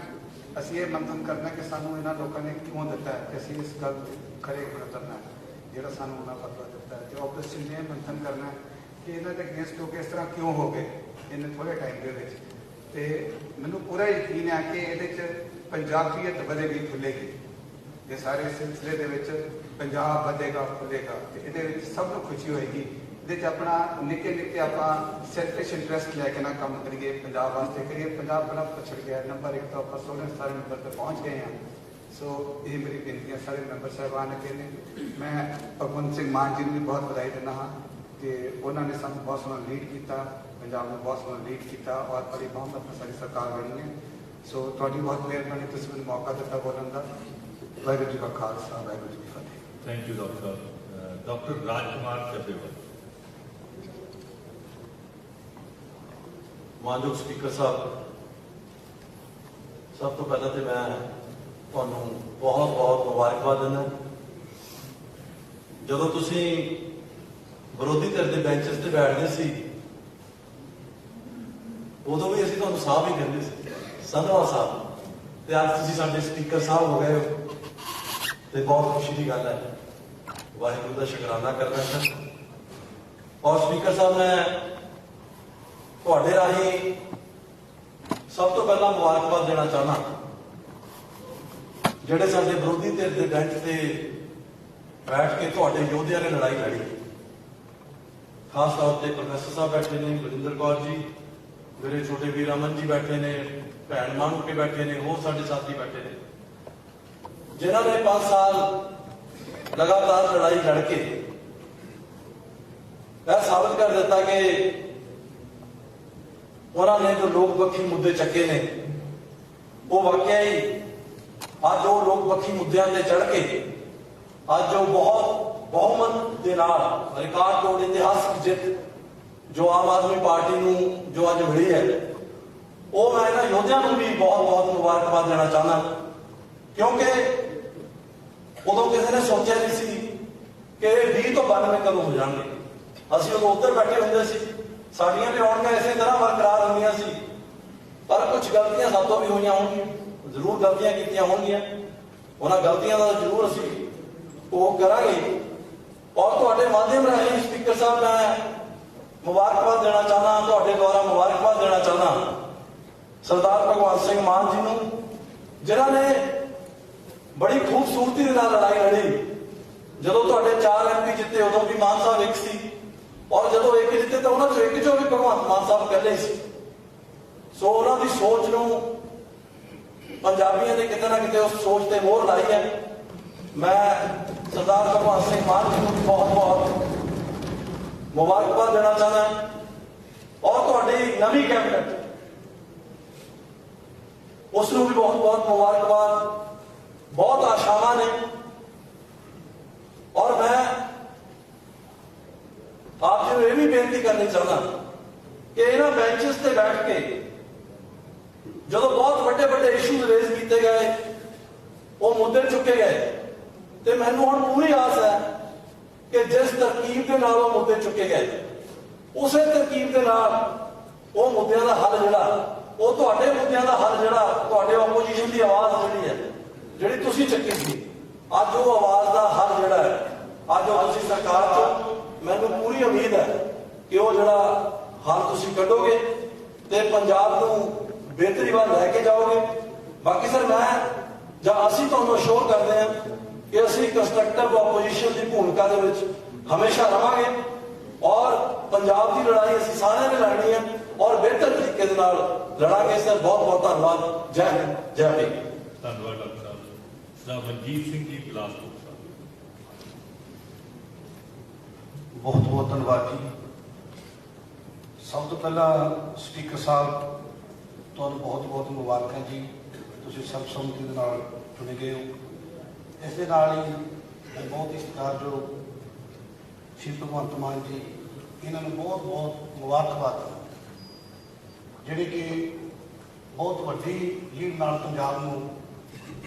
असीं ये मंथन करना कि सानू इन्हां लोगों ने क्यों दिता है, कि असीं इस गल खरे उतरना है जिहड़ा सानू उन्हां फतवा दिता है। तो ऑपोजिशन ने मंथन करना है कि इन्हों के अगेंस्ट लोग इस तरह क्यों हो गए इन थोड़े टाइम के। मैनू पूरा यकीन है कि ये पंजाबीयत बढ़ेगी फुलेगी, ये सारे सिलसिले के पंजाब बढ़ेगा फुलेगा, ये सब को खुशी होएगी। ये अपना निके निके आप सैल्फिश इंटरस्ट लैके ना काम करिए, पंजाब वास्ते करिए। पंजाब बड़ा पछड़ गया, नंबर 1 तो आप 16 नंबर पर पहुँच गए हैं। सो ये मेरी बेनती सारे मैंबर साहबान अगे ने। मैं भगवंत सिंह मान जी को भी बहुत बधाई देना हाँ कि उन्होंने सानू बहुत सोहना लीड किया, पंजाब में बहुत सोहना लीड किया और बड़ी बहुमत में सारी सरकार बनी है। सो थोड़ी बहुत मेहरबानी, तुसीं मैनूं मौका दिता बोलण दा। वाहिगुरू जी का खालसा, वाहिगुरू जी की फतेह। Thank you doctor. Doctor Rajkumar Chabbewal. मानयोग स्पीकर साहब, सब तो पहले तो मैं तुहानूं बहुत बहुत मुबारकबाद दिंदा। जदों तुसीं विरोधी धिर के बेंचस से बैठते सी उदों भी असीं तुहानूं साहब ही कहंदे सी, संधवा साहब, ते अज तुसीं साडे स्पीकर साहब हो गए हो, तो बहुत खुशी की गल है। वाहिगुरू का शुकराना करना सर। और स्पीकर साहब मैं तुहाडे राही सब तो पहला मुबारकबाद देना चाहना जिहड़े साडे विरोधी धिर के बेंच से बैठ के तुहाडे योद्धियां ने लड़ाई लड़ी। खास तौर पर प्रोफैसर साहब बैठे ने, बलिंदर कौर जी, मेरे छोटे वीर अमन जी बैठे ने, भैन मान के बैठे ने, होर साडे साथी बैठे ने, जिन्होंने 5 साल लगातार लड़ाई लड़के यह साबित कर दिता कि उन्होंने जो लोकपक्षी मुद्दे चके ने वो वाकई ही अज वो लोकपक्षी मुद्दों से चढ़ के अज जो बहुत बहुमत के रिकॉर्ड तोड़ इतिहासिक जित जो आम आदमी पार्टी नूं जो अज मिली है, वो मैं इन्हां योद्धियां नूं भी बहुत बहुत मुबारकबाद देना चाहना। क्योंकि उदों किसी ने सोचा नहीं सी कि 20 तो 92 कदों हो जाएंगे। असीं उदों उधर बैठे होंदे सी, साडियां भी आउणगियां इसे तरह बरकरार होंदियां सी, पर कुछ गलतियां सातों भी होईयां होणगियां, जरूर गलतियां कीतियां होणगियां, उन्हां गलतियां दा जरूर असीं वो करांगे। और तुहाडे माध्यम राਹੀਂ स्पीकर साहब मैं मुबारकबाद देना चाहना, तुहाडे द्वारा मुबारकबाद देना चाहना सरदार भगवंत सिंह मान जी नूं, जिन्होंने बड़ी खूबसूरती के नाल लड़ाई लड़ी। जदों तुहाडे 4 MP जिते उदों भी मान साहब एक सी, और जदों एक जिते तो उन्होंने एक चो भी भगवंत मान साहब पहले ही सी। सो उन्हों की सोच नूं ਪੰਜਾਬੀਆਂ ਦੇ ਕਿਤੇ ਨਾ ਕਿਤੇ ਉਸ ਸੋਚ ਤੇ ਮੋਹਰ ਲਾਈ ਹੈ। ਮੈਂ ਸਰਦਾਰ ਭਗਵੰਤ ਸਿੰਘ ਮਾਨ ਜੀ ਨੂੰ ਬਹੁਤ ਬਹੁਤ ਮੁਬਾਰਕਬਾਦ ਦੇਣਾ ਚਾਹੁੰਦਾ ਔਰ ਤੁਹਾਡੀ ਨਵੀਂ ਕੈਬਨਿਟ ਉਸ ਨੂੰ ਵੀ ਬਹੁਤ ਬਹੁਤ ਮੁਬਾਰਕਬਾਦ। ਬਹੁਤ ਆਸ਼ਾਵਾਂ ਨੇ ਔਰ ਮੈਂ ਆਪ ਜੀ ਨੂੰ ਇਹ ਵੀ ਬੇਨਤੀ ਕਰਨੀ ਚਾਹੁੰਦਾ ਕਿ ਇਹਨਾਂ ਬੈਂਚਸ ਤੇ ਬੈਠ ਕੇ ਜਦੋਂ ਬਹੁਤ ਵੱਡੇ ਵੱਡੇ ਇਸ਼ੂਜ਼ ਰੇਜ਼ ਕੀਤੇ ਗਏ, ਉਹ ਮੁੱਦੇ ਚੁੱਕੇ ਗਏ, ਤੇ ਮੈਨੂੰ ਹੁਣ ਪੂਰੀ ਆਸ ਹੈ ਕਿ ਜਿਸ ਤਰਕੀਬ ਦੇ ਨਾਲ ਉਹ ਮੁੱਦੇ ਚੁੱਕੇ ਗਏ, ਉਸੇ ਤਰਕੀਬ ਦੇ ਨਾਲ ਉਹ ਮੁੱਦਿਆਂ ਦਾ ਹੱਲ ਜਿਹੜਾ, ਉਹ ਤੁਹਾਡੇ ਮੁੱਦਿਆਂ ਦਾ ਹੱਲ ਜਿਹੜਾ, ਤੁਹਾਡੇ ਆਪੋਜੀਸ਼ਨ ਦੀ ਆਵਾਜ਼ ਜਿਹੜੀ ਹੈ, ਜਿਹੜੀ ਤੁਸੀਂ ਚੱਕੀ ਸੀ, ਅੱਜ ਉਹ ਆਵਾਜ਼ ਦਾ ਹੱਲ ਜਿਹੜਾ ਹੈ, ਅੱਜ ਉਹ ਤੁਸੀਂ ਸਰਕਾਰ ਚੋਂ ਮੈਨੂੰ ਪੂਰੀ ਉਮੀਦ ਹੈ ਕਿ ਉਹ ਜਿਹੜਾ ਹੱਲ ਤੁਸੀਂ ਕੱਢੋਗੇ ਤੇ ਪੰਜਾਬ ਨੂੰ ਬਿਹਤਰੀ ਵੱਲ ਲੈ ਕੇ ਜਾਓਗੇ। ਬਾਕੀ ਸਰ ਮੈਂ ਜਾਂ ਅਸੀਂ ਤੁਹਾਨੂੰ ਅਸ਼ੋਰ ਕਰਦੇ ਹਾਂ ਕਿ ਅਸੀਂ ਕੰਸਟਰਕਟਿਵ ਆਪੋਜੀਸ਼ਨ ਦੀ ਭੂਮਿਕਾ ਦੇ ਵਿੱਚ ਹਮੇਸ਼ਾ ਰਵਾਂਗੇ ਔਰ ਪੰਜਾਬ ਦੀ ਲੜਾਈ ਅਸੀਂ ਸਾਰਿਆਂ ਨੇ ਲੜਨੀ ਹੈ ਔਰ ਬਿਹਤਰ ਤਰੀਕੇ ਦੇ ਨਾਲ ਲੜਾਂਗੇ। ਸਰ ਬਹੁਤ ਬਹੁਤ ਧੰਨਵਾਦ। ਜੈ ਹਿੰਦ, ਜੈ ਭੀਮ। ਧੰਨਵਾਦ ਡਾਕਟਰ ਸਾਹਿਬ। ਜਨਾਬ ਮਨਜੀਤ ਸਿੰਘ ਜੀ ਬਿਲਾਸਪੁਰ ਸਾਹਿਬ। ਬਹੁਤ ਬਹੁਤ ਧੰਨਵਾਦ ਜੀ। ਸਭ ਤੋਂ ਪਹਿਲਾਂ ਸਪੀਕਰ ਸਾਹਿਬ ਤੁਹਾਨੂੰ ਬਹੁਤ ਬਹੁਤ ਮੁਬਾਰਕਾਂ ਜੀ, ਤੁਸੀਂ ਸਰਬਸੰਮਤੀ ਦੇ ਨਾਲ ਚੁਣੇ ਗਏ ਹੋ। ਇਸ ਦੇ ਨਾਲ ਹੀ ਮੈਂ ਬਹੁਤ ਹੀ ਸਤਿਕਾਰਯੋਗ ਸ਼੍ਰੀ ਭਗਵੰਤ ਮਾਨ ਜੀ, ਇਹਨਾਂ ਨੂੰ ਬਹੁਤ ਬਹੁਤ ਮੁਬਾਰਕਬਾਦ ਜਿਹੜੇ ਕਿ ਬਹੁਤ ਵੱਡੀ ਲੀਡ ਨਾਲ ਪੰਜਾਬ ਨੂੰ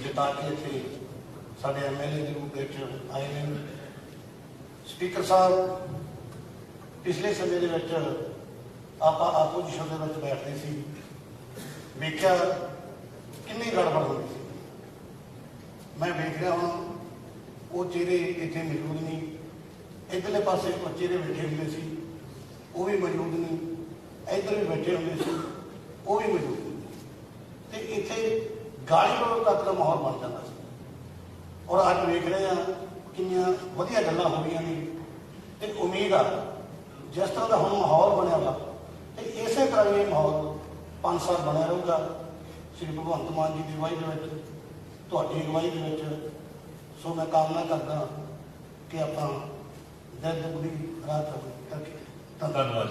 ਜਿਤਾ ਕੇ ਇੱਥੇ ਸਾਡੇ MLA ਦੇ ਰੂਪ ਵਿੱਚ ਆਏ ਨੇ। ਸਪੀਕਰ ਸਾਹਿਬ, ਪਿਛਲੇ ਸਮੇਂ ਦੇ ਵਿੱਚ ਆਪਾਂ ਆਪੋਜੀਸ਼ਨ ਦੇ ਵਿੱਚ ਬੈਠਦੇ ਸੀ, ਵੇਖਿਆ ਕਿੰਨੀ ਗੜਬੜ ਹੁੰਦੀ ਸੀ। ਮੈਂ ਵੇਖ ਰਿਹਾ ਹੁਣ ਉਹ ਚਿਹਰੇ ਇੱਥੇ ਮੌਜੂਦ ਨਹੀਂ, ਇੱਧਰਲੇ ਪਾਸੇ ਉਹ ਚਿਹਰੇ ਬੈਠੇ ਹੁੰਦੇ ਸੀ, ਉਹ ਵੀ ਮੌਜੂਦ ਨਹੀਂ, ਇੱਧਰ ਵੀ ਬੈਠੇ ਹੁੰਦੇ ਸੀ, ਉਹ ਵੀ ਮੌਜੂਦ ਨਹੀਂ, ਤੇ ਇੱਥੇ ਗਾਲੀ ਗਲੋਚ ਤੱਕ ਦਾ ਮਾਹੌਲ ਬਣ ਜਾਂਦਾ ਸੀ। ਔਰ ਅੱਜ ਵੇਖ ਰਹੇ ਹਾਂ ਕਿੰਨੀਆਂ ਵਧੀਆ ਗੱਲਾਂ ਹੋ ਰਹੀਆਂ ਨੇ, ਤੇ ਉਮੀਦ ਆ ਜਿਸ ਤਰ੍ਹਾਂ ਦਾ ਹੁਣ ਮਾਹੌਲ ਬਣਿਆ ਵਾ ਤੇ ਇਸੇ ਤਰ੍ਹਾਂ ਇਹ ਮਾਹੌਲ 5 ਸਾਲ ਬਣਿਆ ਰਹੂਗਾ ਸ਼੍ਰੀ ਭਗਵੰਤ ਮਾਨ ਜੀ ਦੀ ਅਗਵਾਈ ਦੇ ਵਿੱਚ, ਤੁਹਾਡੀ ਅਗਵਾਈ ਦੇ ਵਿੱਚ। ਸੋ ਮੈਂ ਕਾਮਨਾ ਕਰਦਾ ਕਿ ਆਪਾਂ ਦਿਨ ਦੁਗਣੀ ਰਾਤ ਤੱਕ। ਧੰਨਵਾਦ।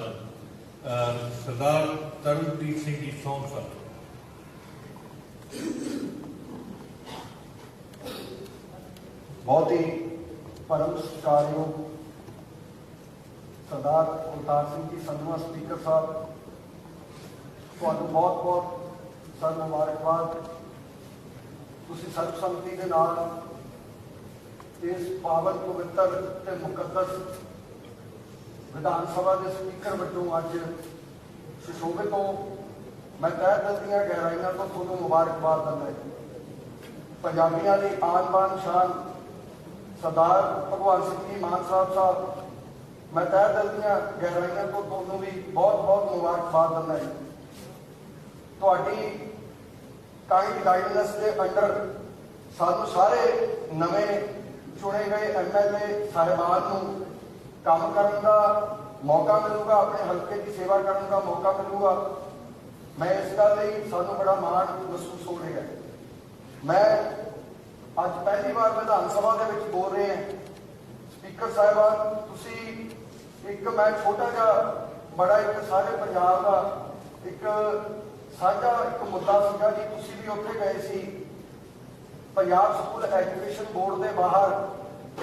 ਸਰਦਾਰ ਤਰਨਪ੍ਰੀਤ ਸਿੰਘ ਜੀ ਸੋਨ ਸਾਹਿਬ। ਬਹੁਤ ਹੀ ਪਰਮ ਸਤਿਕਾਰਯੋਗ ਸਰਦਾਰ ਅਵਤਾਰ ਸਿੰਘ ਜੀ ਸੰਧਵਾ ਸਪੀਕਰ ਸਾਹਿਬ, ਤੁਹਾਨੂੰ ਬਹੁਤ ਬਹੁਤ ਸਰ ਮੁਬਾਰਕਬਾਦ। ਤੁਸੀਂ ਸਰਬਸੰਮਤੀ ਦੇ ਨਾਲ ਇਸ ਪਾਵਨ ਪਵਿੱਤਰ ਤੇ ਮੁਕੱਦਸ ਵਿਧਾਨ ਸਭਾ ਦੇ ਸਪੀਕਰ ਵਜੋਂ ਅੱਜ ਸੁਸ਼ੋਭਿਤ ਹੋ। ਮੈਂ ਤਹਿ ਦਿਲ ਦੀਆਂ ਗਹਿਰਾਈਆਂ ਤੋਂ ਤੁਹਾਨੂੰ ਮੁਬਾਰਕਬਾਦ ਦਿੰਦਾ ਹਾਂ। ਪੰਜਾਬੀਆਂ ਦੀ ਆਨ ਬਾਨ ਸ਼ਾਨ ਸਰਦਾਰ ਭਗਵੰਤ ਸਿੰਘ ਜੀ ਮਾਨ ਸਾਹਿਬ, ਮੈਂ ਤਹਿ ਦਿਲ ਦੀਆਂ ਗਹਿਰਾਈਆਂ ਤੋਂ ਤੁਹਾਨੂੰ ਵੀ ਬਹੁਤ ਬਹੁਤ ਮੁਬਾਰਕਬਾਦ ਦਿੰਦਾ ਹਾਂ। ਤੁਹਾਡੀ ਕਾਇੰਡ ਗਾਈਡਨੈਂਸ ਦੇ ਅੰਡਰ ਸਾਨੂੰ ਸਾਰੇ ਨਵੇਂ ਚੁਣੇ ਗਏ MLA ਸਾਹਿਬਾਨ ਨੂੰ ਕੰਮ ਕਰਨ ਦਾ ਮੌਕਾ ਮਿਲੂਗਾ, ਆਪਣੇ ਹਲਕੇ ਦੀ ਸੇਵਾ ਕਰਨ ਦਾ ਮੌਕਾ ਮਿਲੂਗਾ। ਮੈਂ ਇਸ ਗੱਲ ਲਈ ਸਾਨੂੰ ਬੜਾ ਮਾਣ ਮਹਿਸੂਸ ਹੋ ਰਿਹਾ ਹੈ। ਮੈਂ ਅੱਜ ਪਹਿਲੀ ਵਾਰ ਵਿਧਾਨ ਸਭਾ ਦੇ ਵਿੱਚ ਬੋਲ ਰਹੇ ਹਾਂ। ਸਪੀਕਰ ਸਾਹਿਬਾਨ, ਤੁਸੀਂ ਇੱਕ ਮੈਂ ਛੋਟਾ ਜਿਹਾ ਬੜਾ ਇੱਕ ਸਾਰੇ ਪੰਜਾਬ ਦਾ ਇੱਕ ਸਾਂਝਾ ਇੱਕ ਮੁੱਦਾ ਸੀਗਾ ਜੀ। ਤੁਸੀਂ ਵੀ ਉੱਥੇ ਗਏ ਸੀ, ਪੰਜਾਬ ਸਕੂਲ ਐਜੂਕੇਸ਼ਨ ਬੋਰਡ ਦੇ ਬਾਹਰ।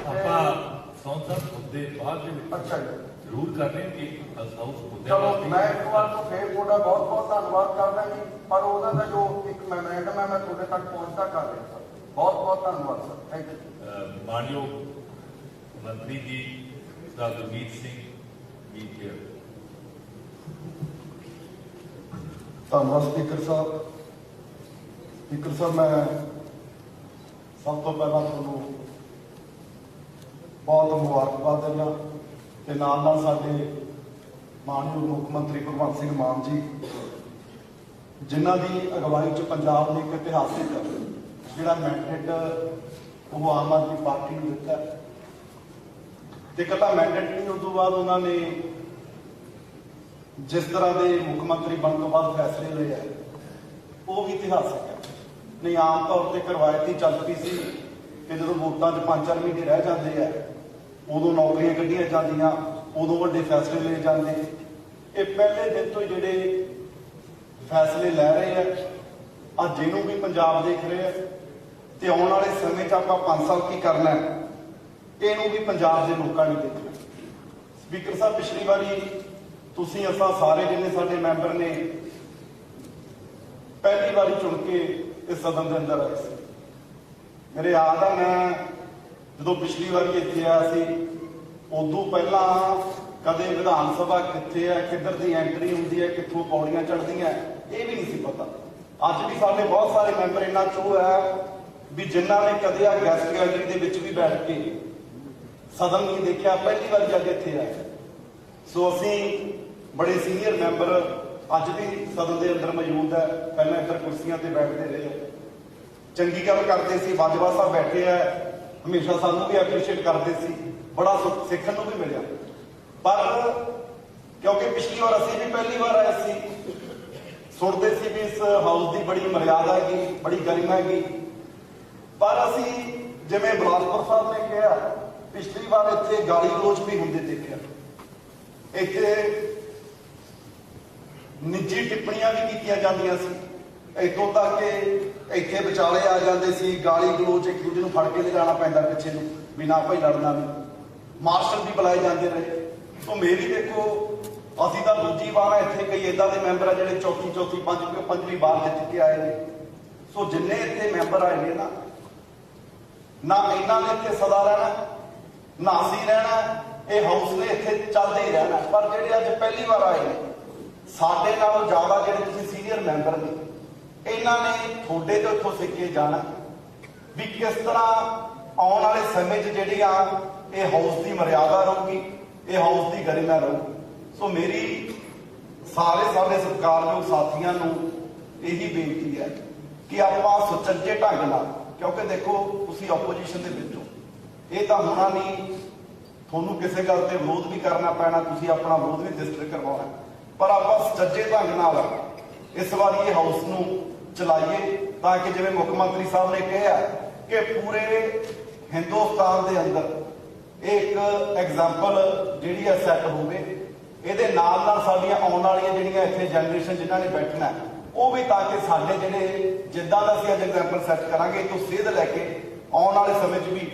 ਆਪਾਂ ਸੌਂ ਸਾਹਿਬ ਮੁੱਦੇ ਬਾਅਦ ਦੇ ਵਿੱਚ ਅੱਛਾ ਜੀ, ਜ਼ਰੂਰ ਕਰਨੇ ਕਿ ਹਾਊਸ ਮੁੱਦੇ ਚਲੋ ਮੈਂ ਇੱਕ ਵਾਰ ਤੋਂ ਫੇਰ ਤੁਹਾਡਾ ਬਹੁਤ ਬਹੁਤ ਧੰਨਵਾਦ ਕਰਦਾ ਜੀ। ਪਰ ਉਹਨਾਂ ਦਾ ਜੋ ਇੱਕ ਮੈਮੋਰੈਂਡਮ ਹੈ ਮੈਂ ਤੁਹਾਡੇ ਤੱਕ ਪਹੁੰਚਦਾ ਕਰ ਰਿਹਾ ਸਰ। ਬਹੁਤ ਬਹੁਤ ਧੰਨਵਾਦ ਸਰ, ਥੈਂਕ ਯੂ। ਮਾਨਯੋਗ ਮੰਤਰੀ ਜੀ ਸਰਦਾਰ ਗੁਰਮੀਤ ਸਿੰਘ ਜੀ ਕੇ। ਧੰਨਵਾਦ ਸਪੀਕਰ ਸਾਹਿਬ। ਸਪੀਕਰ ਸਾਹਿਬ, ਮੈਂ ਸਭ ਤੋਂ ਪਹਿਲਾਂ ਤੁਹਾਨੂੰ ਬਹੁਤ ਮੁਬਾਰਕਬਾਦ ਦਿੰਦਾ ਤੇ ਨਾਲ ਨਾਲ ਸਾਡੇ ਮਾਨਯੋਗ ਮੁੱਖ ਮੰਤਰੀ ਭਗਵੰਤ ਸਿੰਘ ਮਾਨ ਜੀ, ਜਿਨ੍ਹਾਂ ਦੀ ਅਗਵਾਈ 'ਚ ਪੰਜਾਬ ਨੇ ਇੱਕ ਇਤਿਹਾਸਿਕ ਜਿਹੜਾ ਮੈਂਡੇਟ ਉਹ ਆਮ ਆਦਮੀ ਪਾਰਟੀ ਨੂੰ ਦਿੱਤਾ ਤੇ ਇਕੱਲਾ ਮੈਂਡੇਟ ਨਹੀਂ, ਉਸ ਤੋਂ ਬਾਅਦ ਉਹਨਾਂ ਨੇ ਜਿਸ ਤਰ੍ਹਾਂ ਦੇ ਮੁੱਖ ਮੰਤਰੀ ਬਣਨ ਤੋਂ ਬਾਅਦ ਫੈਸਲੇ ਲਏ ਹੈ ਉਹ ਵੀ ਇਤਿਹਾਸਿਕ ਹੈ। नहीं आम तौर पर करवायती चल पई सी कि जो वोटां 5-4 महीने रह जाते हैं उदों नौकरियां कढ़ियां जांदियां, उदों वड्डे फैसले ले जाते। ये पहले दिन तो जिहड़े फैसले लै रहे हैं, अज जिहनूं भी पंजाब देख रहे हैं ते आउण वाले समय च आपां 5 साल की करना है, इहनूं भी पंजाब दे लोकां ने देखना। स्पीकर साहब, पिछली बारी तुसीं असां सारे जिन्ने साडे मैंबर ने पहली बारी चुन के इस सदन के अंदर आए थे। मेरे याद है मैं जो पिछली बारी इत्थे आया सी, उदों पहला कदे विधान सभा कित्थे है, किधर की एंट्री होंदी है, कित्थों पौड़ियां चढ़दियां, ये भी नहीं सी पता। अज भी साडे बहुत सारे मैंबर इन्ना चोह है भी जिन्हां ने कदे आ गैस्ट गैलरी दे विच भी बैठ के सदन नहीं देखा, पहली बार अज इत्थे आए। सो असीं बड़े सीनियर मैंबर अज भी सदन के अंदर मौजूद है, पहले इधर कुर्सियां ते बैठते रहे, चंगी गल करते सी। बाजवा साहब बैठे है, हमेशा सानू भी एप्रीशिएट करते सी, बड़ा सीखण नूं भी मिलिया। पर क्योंकि पिछली बार असीं भी पहली बार आए सी, सुनते सी भी इस हाउस की बड़ी मर्यादा हैगी, बड़ी गरिमा हैगी। पर असीं जिवें बिलासपुर साहब ने कहा, पिछली बार इत्थे गाली गलोच भी होंदे देखिआ, इत्थे निजी टिप्पणियां भी कीतियां जांदियां सी, इतों तक कि इत्थे विचाले आ जाते सी, गाली गलोच एक दूजे नूं फड़ के ले जाना पैंदा पिछे नूं भी ना भाई लड़ना नहीं, मार्शल भी बुलाए जाते रहे। तो मेरी देखो असीं तां दूजी वार इत्थे कई इदां दे मैंबर आ जिहड़े चौथी पंजवीं बार जित के आए ने। सो जिन्ने इत्थे मैंबर आए ने ना इन्हां ने इत्थे सदा रहना, ना असीं रहना, ये हाउस ने इत्थे चलदे ही रहना। पर जिहड़े अज पहली बार आए ने, साडे नालों ज़्यादा जिहड़े तुसीं सीनियर मैंबर ने, इन्हां ने थोड़े तो इत्थों सिੱਖ के जाना भी किस तरह आने वाले समय जिहड़ी आ ये हाउस की मर्यादा रहूगी, ये हाउस की गरिमा रहूगी। सो मेरी सारे साडे सत्कारयोग साथियों नूं यही बेनती है कि आपां सुचज्जे ढंग नाल, क्योंकि देखो तुसीं ओपोजिशन दे विचों ये तां होना नहीं, तुहानूं किसी गल ते विरोध भी करना पैना, तुसीं अपना विरोध भी रजिस्टर करवाउणा, पर आपां सुचज्जे ढंग नाल इस बार ये हाउस नूं चलाइए ताकि जिवें मुख मंत्री साहब ने कहा कि पूरे हिंदुस्तान के अंदर एक एग्जाम्पल जिहड़ी है सैट होवे। इहदे नाल नाल साडीआं आउण वालीआं जिहड़ियां इत्थे जनरेशन जिन्हां ने बैठना वो भी ताकि साडे जिहड़े जिद्दां दा असीं एग्जाम्पल सैट करांगे तो सेध लैके आउण वाले समय च भी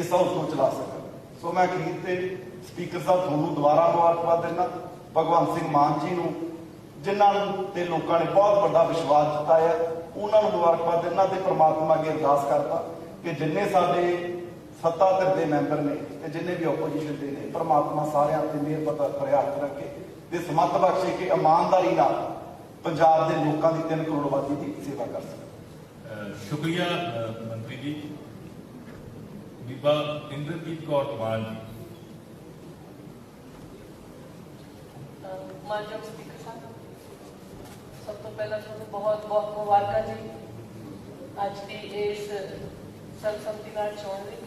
इस हाउस को चला सकन। सो मैं अखीर ते स्पीकर साहब तुहानूं दुबारा मुबारकबाद दिंदा, भगवंत सिंह मान जी नूं जिन्हां ते लोकां ने बहुत बड़ा विश्वास जताया, उन्हां नूं मुबारकबाद दिंदा ते परमात्मा अगे अरदास करदा कि जिन्ने साडे सत्ता धिर दे मैंबर ने ते जिन्ने भी ओपोजिशन दे ने, परमात्मा सारिआं ते मेहर हत्थ रखे ते समत बख्शे कि ईमानदारी नाल पंजाब दे लोकां दी 3 करोड़ आबादी दी सेवा कर सकन। शुक्रिया मंत्री जी। बीबा इंद्रजीत कौर मान जी। मानयोग स्पीकर साहब, सब तो पहला तुहानूं बहुत बहुत मुबारक जी अज की इस सर्वसम्मति नाल चोण लई।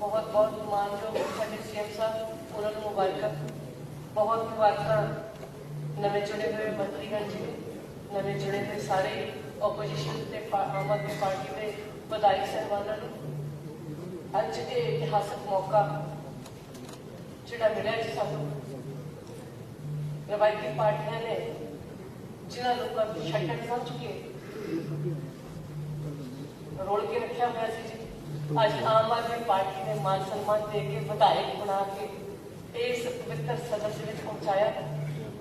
बहुत बहुत मानयोग साडे सीएम साहब, उन्होंने मुबारक, बहुत मुबारक नवे चुने हुए मंत्रीगण जी, नवे चुने हुए सारे ओपोजिशन के आम आदमी पार्टी के विधायक साहबानां नूं अज ये इतिहासक मौका जिहड़ा मिलिआ जी सानूं रवायती पार्टियां ने जिन्होंने लोगों को छड्डण समझ के रोल के रखा हुआ सी जी, अज आम आदमी पार्टी ने मान सम्मान दे के विधायक बना के इस पवित्र सदस्य में पहुंचाया।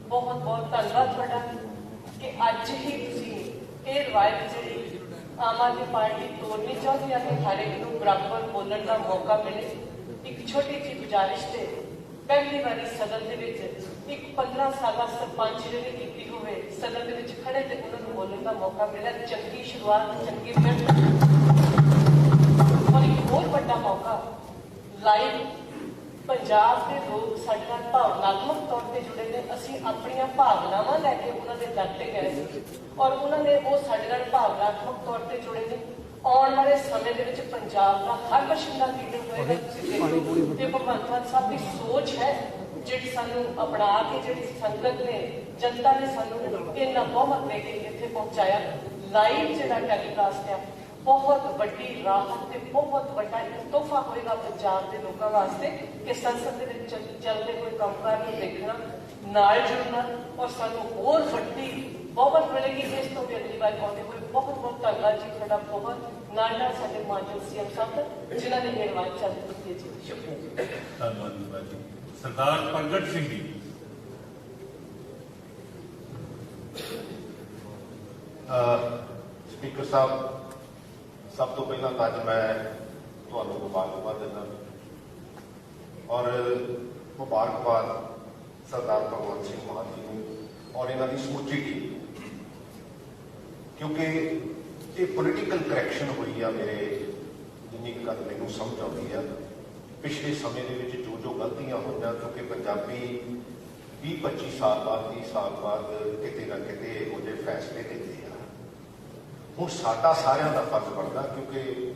बहुत बहुत धन्यवाद तुहाडा कि अज ही तुसीं ये रवायत जी आम आदमी पार्टी तोड़नी चाहती है कि हर एक को बराबर बोलने का मौका मिले। एक छोटी जी गुजारिश से पहली बारी सदन के एक 15 साल सरपंच जिन्हें की हुए सदन के खड़े थे, उन्होंने बोलने का मौका मिला। चंगी शुरुआत, चंगी मिहनत और एक होर बड़ा मौका लाइव पंजाब के लोग साडे नाल भावनात्मक तौर पर जुड़े ने। असीं अपनियां भावनावां लैके उन्होंने दर ते गए और उन्होंने वो साडे नाल भावनात्मक तौर पर जुड़े ने। आने वाले समय के विच पंजाब का हर बशिंदा लीडर होएगा। तुसीं भगवंत मान साहब की सोच है जिहड़ी सानूं अपना के जिहड़ी संगत ने जनता ने सानूं इन्ना बहुमत दे के इत्थे पहुंचाया। ਲਾਈਵ ਜਿਹੜਾ ਟੈਲੀਕਾਸਟ ਆ ਬਹੁਤ ਵੱਡੀ ਰਾਹਤ ਤੇ ਬਹੁਤ ਵੱਡਾ ਇੱਕ ਤੋਹਫਾ ਹੋਏਗਾ ਪੰਜਾਬ ਦੇ ਲੋਕਾਂ ਵਾਸਤੇ ਕਿ ਸੰਸਦ ਦੇ ਵਿੱਚ ਚੱਲਦੇ ਹੋਏ ਕੰਮਕਾਰ ਨੂੰ ਦੇਖਣਾ, ਨਾਲ ਜੁੜਨਾ ਔਰ ਸਾਨੂੰ ਹੋਰ ਵੱਡੀ ਬਹੁਤ ਮਿਲੇਗੀ। ਇਸ ਤੋਂ ਵੀ ਅਗਲੀ ਵਾਰ ਆਉਂਦੇ ਹੋਏ ਬਹੁਤ ਬਹੁਤ ਧੰਨਵਾਦ ਜੀ ਤੁਹਾਡਾ, ਬਹੁਤ ਨਾਲ ਸਾਡੇ ਮਾਨਯੋਗ ਸੀਐਮ ਸਾਹਿਬ ਦਾ ਜਿਨ੍ਹਾਂ ਨੇ ਇਹ ਆਵਾਜ਼ ਚੱਲ ਦਿੱਤੀ ਜੀ। ਸ਼ੁਕਰੀਆ ਜੀ। ਧੰਨਵਾਦ ਜੀ। ਸਰਦਾਰ ਪ੍ਰਗਟ ਸਿੰਘ ਜੀ। ਸਪੀਕਰ ਸਾਹਿਬ, ਸਭ ਤੋਂ ਪਹਿਲਾਂ ਤਾਂ ਅੱਜ ਮੈਂ ਤੁਹਾਨੂੰ ਮੁਬਾਰਕਬਾਦ ਦਿੰਦਾ ਔਰ ਮੁਬਾਰਕਬਾਦ ਸਰਦਾਰ ਭਗਵੰਤ ਸਿੰਘ ਮਾਨ ਜੀ ਨੂੰ ਔਰ ਇਹਨਾਂ ਦੀ ਸਮੁੱਚੀ ਟੀਮ, ਕਿਉਂਕਿ ਇਹ ਪੋਲੀਟੀਕਲ ਕਰੈਕਸ਼ਨ ਹੋਈ ਆ। ਮੇਰੇ ਜਿੰਨੀ ਕੁ ਗੱਲ ਮੈਨੂੰ ਸਮਝ ਆਉਂਦੀ ਆ, ਪਿਛਲੇ ਸਮੇਂ ਦੇ ਵਿੱਚ ਜੋ ਜੋ ਗਲਤੀਆਂ ਹੋਈਆਂ, ਕਿਉਂਕਿ ਪੰਜਾਬੀ 20-25 ਸਾਲ ਬਾਅਦ 30 ਸਾਲ ਬਾਅਦ ਕਿਤੇ ਨਾ ਕਿਤੇ ਇਹੋ ਜਿਹੇ ਫੈਸਲੇ ਲੈਂਦੇ ਆ। ਹੁਣ ਸਾਡਾ ਸਾਰਿਆਂ ਦਾ ਫਰਜ਼ ਬਣਦਾ, ਕਿਉਂਕਿ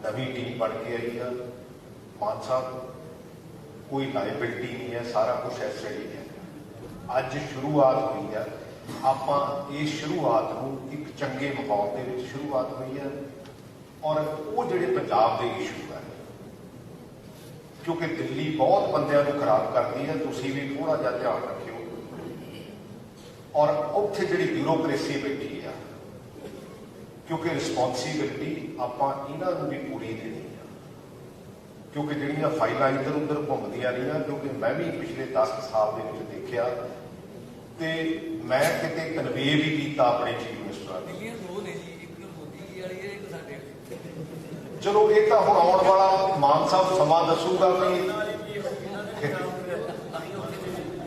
ਨਵੀਂ ਟੀਮ ਬਣ ਕੇ ਆਈ ਆ। ਮਾਨ ਸਾਹਿਬ, ਕੋਈ ਲਾਇਬਿਲਿਟੀ ਨਹੀਂ ਹੈ, ਸਾਰਾ ਕੁਝ ਐਸਾ ਹੀ ਹੈ। ਅੱਜ ਸ਼ੁਰੂਆਤ ਹੋਈ ਆ, ਆਪਾਂ ਇਸ ਸ਼ੁਰੂਆਤ ਨੂੰ ਇੱਕ ਚੰਗੇ ਮਾਹੌਲ ਦੇ ਵਿੱਚ ਸ਼ੁਰੂਆਤ ਹੋਈ ਹੈ ਔਰ ਉਹ ਜਿਹੜੇ ਪੰਜਾਬ ਦੇ ਇਸ਼ੂ ਹੈ, ਕਿਉਂਕਿ ਦਿੱਲੀ ਬਹੁਤ ਬੰਦਿਆਂ ਨੂੰ ਖਰਾਬ ਕਰਦੀ ਹੈ, ਤੁਸੀਂ ਵੀ ਥੋੜਾ ਜਿਹਾ ਧਿਆਨ ਰੱਖਿਓ। ਔਰ ਉੱਥੇ ਜਿਹੜੀ ਬਿਊਰੋਕ੍ਰੇਸੀ ਬੈਠੀ ਆ, ਕਿਉਂਕਿ ਰਿਸਪੌਂਸਿਬਿਲਿਟੀ ਆਪਾਂ ਇਹਨਾਂ ਨੂੰ ਵੀ ਪੂਰੀ ਦੇਣੀ ਆ, ਕਿਉਂਕਿ ਜਿਹੜੀਆਂ ਫਾਈਲਾਂ ਇੱਧਰ ਉੱਧਰ ਘੁੰਮਦੀਆਂ ਰਹੀਆਂ, ਕਿਉਂਕਿ ਮੈਂ ਵੀ ਪਿਛਲੇ 10 ਸਾਲ ਦੇ ਵਿੱਚ ਦੇਖਿਆ ਤੇ ਮੈਂ ਕਿਤੇ ਕਨਵੇ ਵੀ ਕੀਤਾ ਆਪਣੇ ਚੀਫ ਮਿਨਿਸਟਰਾਂ ਨੂੰ। ਚਲੋ ਇਹ ਤਾਂ ਹੁਣ ਆਉਣ ਵਾਲਾ ਮਾਨ ਸਾਹਿਬ ਸਮਾਂ ਦੱਸੂਗਾ ਕਿ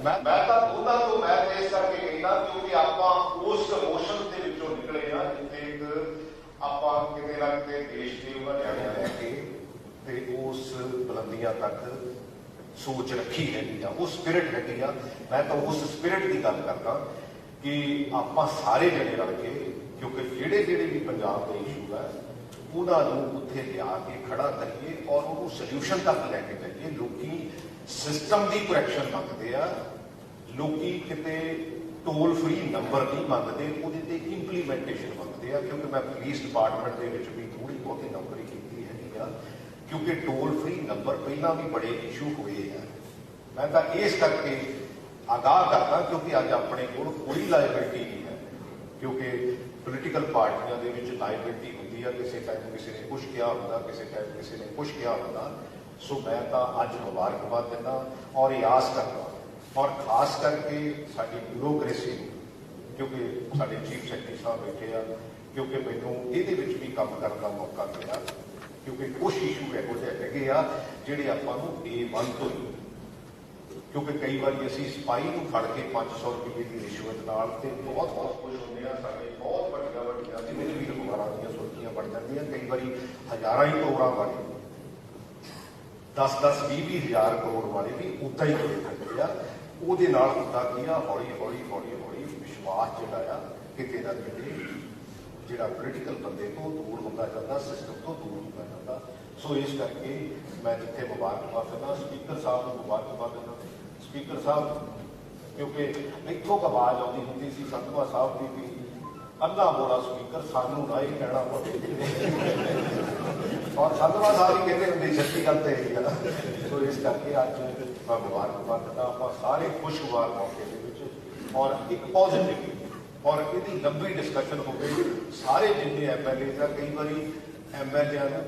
ਮੈਂ ਤਾਂ ਉਹਨਾਂ ਤੋਂ ਮੈਂ ਇਸ ਕਰਕੇ ਕਹਿੰਦਾ, ਕਿਉਂਕਿ ਆਪਾਂ ਉਸ ਇਮੋਸ਼ਨ ਦੇ ਵਿੱਚੋਂ ਨਿਕਲੇ ਆ ਜਿੱਥੇ ਆਪਾਂ ਕਿਤੇ ਨਾ ਕਿਤੇ ਦੇਸ਼ ਦੇ ਉਹਨਾਂ ਨਿਆਣਿਆਂ ਲੈ ਕੇ ਤੇ ਉਸ ਬੁਲੰਦੀਆਂ ਤੱਕ ਸੋਚ ਰੱਖੀ ਹੈਗੀ ਆ, ਉਹ ਸਪਿਰਿਟ ਹੈਗੀ ਆ। ਮੈਂ ਤਾਂ ਉਸ ਸਪਿਰਿਟ ਦੀ ਗੱਲ ਕਰਦਾ ਕਿ ਆਪਾਂ ਸਾਰੇ ਜਣੇ ਰਲ ਕੇ, ਕਿਉਂਕਿ ਜਿਹੜੇ ਜਿਹੜੇ ਵੀ ਪੰਜਾਬ ਦੇ ਇਸ਼ੂ ਹੈ ਉਹਨਾਂ ਨੂੰ ਉੱਥੇ ਲਿਆ ਕੇ ਖੜਾ ਕਰੀਏ ਔਰ ਉਹਨੂੰ ਸੋਲਿਊਸ਼ਨ ਤੱਕ ਲੈ ਕੇ ਜਾਈਏ। ਲੋਕੀ ਸਿਸਟਮ ਦੀ ਕਰੈਕਸ਼ਨ ਮੰਗਦੇ ਆ, ਲੋਕੀ ਕਿਤੇ ਟੋਲ ਫ੍ਰੀ ਨੰਬਰ ਨਹੀਂ ਮੰਗਦੇ, ਉਹਦੇ ਤੇ ਇੰਪਲੀਮੈਂਟੇਸ਼ਨ ਮੰਗਦੇ ਆ। ਕਿਉਂਕਿ ਮੈਂ ਪੁਲਿਸ ਡਿਪਾਰਟਮੈਂਟ ਦੇ ਵਿੱਚ ਵੀ ਥੋੜੀ ਬਹੁਤੀ ਨੌਕਰੀ ਕੀਤੀ ਹੈਗੀ ਆ, ਕਿਉਂਕਿ ਟੋਲ ਫ੍ਰੀ ਨੰਬਰ ਪਹਿਲਾਂ ਵੀ ਬੜੇ ਇਸ਼ੂ ਹੋਏ ਆ। ਮੈਂ ਤਾਂ ਇਸ ਕਰਕੇ ਆਗਾਹ ਕਰਦਾ, ਕਿਉਂਕਿ ਅੱਜ ਆਪਣੇ ਕੋਲ ਕੋਈ ਲਾਇਬਿਲਿਟੀ ਨਹੀਂ ਹੈ, ਕਿਉਂਕਿ ਪੋਲੀਟੀਕਲ ਪਾਰਟੀਆਂ ਦੇ ਵਿੱਚ ਲਾਇਬਿਲਿਟੀ ਹੁੰਦੀ ਆ, ਕਿਸੇ ਟਾਈਮ ਕਿਸੇ ਨੇ ਕੁਛ ਕਿਹਾ ਹੁੰਦਾ, ਕਿਸੇ ਟਾਈਮ ਕਿਸੇ ਨੇ ਕੁਛ ਕਿਹਾ ਹੁੰਦਾ। ਸੋ ਮੈਂ ਤਾਂ ਅੱਜ ਮੁਬਾਰਕਬਾਦ ਦਿੰਦਾ ਔਰ ਇਹ ਆਸ ਕਰਦਾ, ਔਰ ਖਾਸ ਕਰਕੇ ਸਾਡੀ ਬਿਊਰੋਕ੍ਰੇਸੀ ਨੂੰ, ਕਿਉਂਕਿ ਸਾਡੇ ਚੀਫ ਸੈਕਟਰੀ ਸਾਹਿਬ ਬੈਠੇ ਆ, ਕਿਉਂਕਿ ਮੈਨੂੰ ਇਹਦੇ ਵਿੱਚ ਵੀ ਕੰਮ ਕਰਨ ਦਾ ਮੌਕਾ ਮਿਲਿਆ, ਕਿਉਂਕਿ ਕੁਛ ਇਸ਼ੂ ਇਹੋ ਜਿਹੇ ਹੈਗੇ ਆ ਜਿਹੜੇ ਆਪਾਂ ਨੂੰ A1 ਤੋਂ ਹੀ, ਕਿਉਂਕਿ ਕਈ ਵਾਰੀ ਅਸੀਂ ਸਿਪਾਹੀ ਨੂੰ ਫੜ ਕੇ 500 ਰੁਪਏ ਦੀ ਰਿਸ਼ਵਤ ਨਾਲ ਤੇ ਬਹੁਤ ਖੁਸ਼ ਹੁੰਦੇ ਆ। ਸਾਡੇ ਬਹੁਤ ਵੱਡੀਆਂ ਜਿਵੇਂ ਵੀ ਅਖਬਾਰਾਂ ਦੀਆਂ ਸੁਰਖੀਆਂ ਬਣ ਜਾਂਦੀਆਂ, ਕਈ ਵਾਰੀ ਹਜ਼ਾਰਾਂ ਹੀ ਕਰੋੜਾਂ ਵਾਲੇ, 10-10, 20-20 ਹਜ਼ਾਰ ਕਰੋੜ ਵਾਲੇ ਵੀ ਉੱਦਾਂ ਹੀ ਹੋਏ ਫਿਰਦੇ ਆ। ਉਹਦੇ ਨਾਲ ਹੁੰਦਾ ਕੀ ਆ, ਹੌਲੀ ਹੌਲੀ ਵਿਸ਼ਵਾਸ ਜਿਹੜਾ ਆ ਕਿਤੇ ਨਾ ਕਿਤੇ ਜਿਹੜਾ ਪੋਲੀਟੀਕਲ ਬੰਦੇ ਤੋਂ ਦੂਰ ਹੁੰਦਾ ਜਾਂਦਾ, ਸਿਸਟਮ ਤੋਂ ਦੂਰ ਹੁੰਦਾ ਜਾਂਦਾ। ਸੋ ਇਸ ਕਰਕੇ ਮੈਂ ਜਿੱਥੇ ਮੁਬਾਰਕਬਾਦ ਦਿੰਦਾ, ਸਪੀਕਰ ਸਾਹਿਬ ਨੂੰ ਮੁਬਾਰਕਬਾਦ ਦਿੰਦਾ। ਸਪੀਕਰ ਸਾਹਿਬ, ਕਿਉਂਕਿ ਇੱਥੋਂ ਆਵਾਜ਼ ਆਉਂਦੀ ਹੁੰਦੀ ਸੀ ਸੰਧਵਾ ਸਾਹਿਬ ਦੀ ਵੀ ਅੱਲਾ ਬੋਲਾ ਸਪੀਕਰ, ਸਾਨੂੰ ਨਾ ਇਹ ਕਹਿਣਾ ਪਵੇ। ਔਰ ਸੰਧਵਾ ਸਾਹਿਬ ਹੀ ਕਹਿੰਦੇ ਹੁੰਦੇ ਸੱਚੀ ਗੱਲ ਤੇ ਇਹ ਆ। ਸੋ ਇਸ ਕਰਕੇ ਅੱਜ ਮੈਂ ਮੁਬਾਰਕਬਾਦ ਦਿੰਦਾ। ਆਪਾਂ ਸਾਰੇ ਖੁਸ਼ਗਵਾਰ ਮੌਕੇ ਦੇ ਵਿੱਚ ਔਰ ਇੱਕ ਪੋਜ਼ਿਟਿਵ ਔਰ ਇਹਦੀ ਲੰਬੀ ਡਿਸਕਸ਼ਨ ਹੋਵੇ। ਸਾਰੇ ਜਿੰਨੇ MLA ਆ, ਕਈ ਵਾਰੀ MLA ਨੂੰ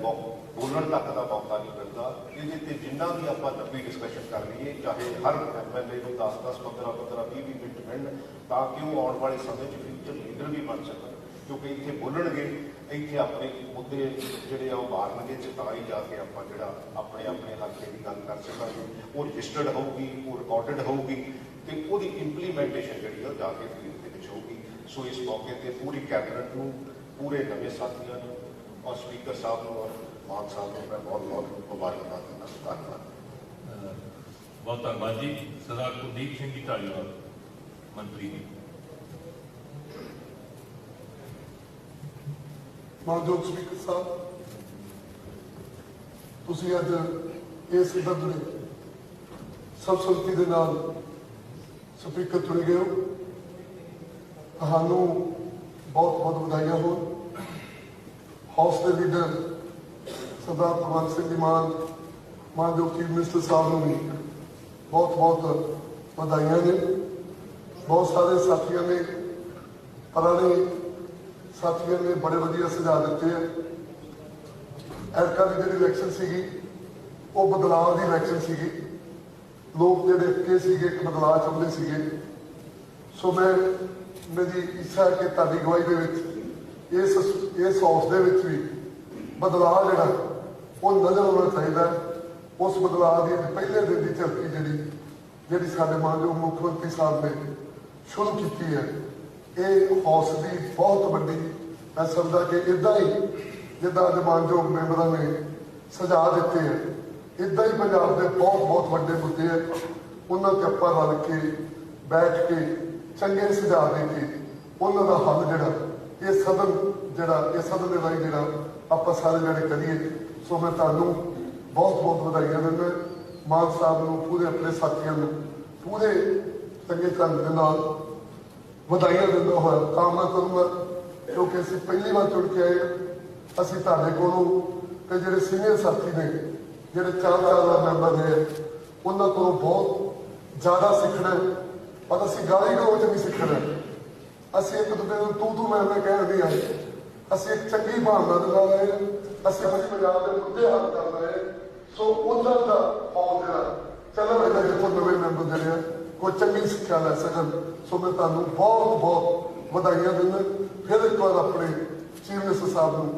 ਬੋਲਣ ਤੱਕ ਦਾ ਮੌਕਾ ਨਹੀਂ ਮਿਲਦਾ। ਇਹਦੇ ਤੇ ਜਿੰਨਾ ਵੀ ਆਪਾਂ ਲੰਬੀ ਡਿਸਕਸ਼ਨ ਕਰ ਲਈਏ, ਚਾਹੇ ਹਰ MLA ਨੂੰ 10-10, 15-15, 20-20 ਮਿੰਟ ਮਿਲਣ, ਤਾਂ ਕਿ ਉਹ ਆਉਣ ਵਾਲੇ ਸਮੇਂ 'ਚ ਫਿਊਚਰ ਲੀਡਰ ਵੀ ਬਣ ਸਕਣ। ਕਿਉਂਕਿ ਇੱਥੇ ਬੋਲਣਗੇ, ਇੱਥੇ ਆਪਣੇ ਮੁੱਦੇ ਜਿਹੜੇ ਆ ਉਹ ਮਾਰਨਗੇ, ਤੇ ਤਾਂ ਹੀ ਜਾ ਕੇ ਆਪਾਂ ਜਿਹੜਾ ਆਪਣੇ ਹਲਕੇ ਦੀ ਗੱਲ ਕਰ ਸਕਾਂਗੇ। ਉਹ ਰਜਿਸਟਰਡ ਹੋਊਗੀ, ਉਹ ਰਿਕਾਰਡਡ ਹੋਊਗੀ, ਤੇ ਉਹਦੀ ਇੰਪਲੀਮੈਂਟੇਸ਼ਨ ਜਿਹੜੀ ਆ ਉਹ ਜਾ ਕੇ ਫੀਲਡ ਦੇ ਵਿੱਚ ਹੋਊਗੀ। ਸੋ ਇਸ ਮੌਕੇ ਤੇ ਪੂਰੀ ਕੈਬਨਿਟ ਨੂੰ, ਪੂਰੇ ਨਵੇਂ ਸਾਥੀਆਂ ਨੂੰ ਔਰ ਸਪੀਕਰ ਸਾਹਿਬ ਨੂੰ ਔਰ ਮਾਨ ਸਾਹਿਬ ਨੂੰ ਮੈਂ ਬਹੁਤ ਮੁਬਾਰਕਬਾਦ ਦਿੰਦਾ। ਧੰਨਵਾਦ। ਬਹੁਤ ਧੰਨਵਾਦ ਜੀ। ਸਰਦਾਰ ਕੁਲਦੀਪ ਸਿੰਘ ਜੀ ਢਾਲੀਵਾਲ ਮੰਤਰੀ ਜੀ। ਮਾਨਯੋਗ ਸਪੀਕਰ ਸਾਹਿਬ, ਤੁਸੀਂ ਅੱਜ ਇਸ ਦਰਜੇ ਸਰਬਸੰਮਤੀ ਦੇ ਨਾਲ ਸਪੀਕਰ ਚੁਣੇ ਗਏ ਹੋ। ਤੁਹਾਨੂੰ बहुत बहुत बधाइयां हो। हाउस के लीडर सरदार भगवंत सिंह जी मान, मानयोग चीफ मिनिस्टर साहब को भी बहुत बहुत बधाइयां ने। बहुत सारे साथियों ने, पुराने साथियों ने बड़े वधिया सुझाव दिते हैं। एरका की जी इलैक्शन सी वो बदलाव की इलैक्शन सी, लोग जोड़े के सीगे एक बदलाव चाहते सीगे। सो मैं मेरी इच्छा है कि तारी गवाही दे विच इस हाउस दे विच भी बदलाव जोड़ा वो नजर आना चाहिए। उस बदलाव की पहले दिन की झलकी जी साडे मानयोग मुख्यमंत्री साहब ने शुरू की है, ये हाउस की बहुत वड्डी मैं समझदा कि इदा ही जिदा अज मानयोग मैंबरां ने सुझाव दिते हैं, इदा ही पंजाब के बहुत बहुत वड्डे मुद्दे हैं, उन्होंने आपां रल के बैठ के चंगे सुझाव दे के उन्हों का हल जोड़ा ये सदन जोड़ा ये सदन के राही जोड़ा आप सारे जने करिए। सो मैं तुहानूं बहुत बहुत बधाइयां दिंदा मान साहब नूं, पूरे अपने साथियों नूं पूरे चंगे ढंग दे नाल बधाइयां दिंदा होया कामना करूँगा, क्योंकि असीं पहली बार जुड़ के आए। असीं तुहाडे कोलों ते जिहड़े सीनियर साथी ने जिहड़े 4 मैंबर ने उन्होंने को बहुत ज़्यादा सीखना है, पर असीं गाली गलोच नहीं सीखना। असीं एक दूसरे को तू मैं कह नहीं आए, असीं एक चंगी भावना के नाल आए, असीं अपने पंजाब के मुद्दे हल कर रहे। सो उधर का हॉल जो चल रहा है जितों नवे मैंबर जोड़े कोई चंगी सिक्ख्या लै सकन। सो मैं तुहानूं बहुत बहुत बधाइयां दिंदा। फिर एक बार अपने चीफ मिनिस्टर साहब नूं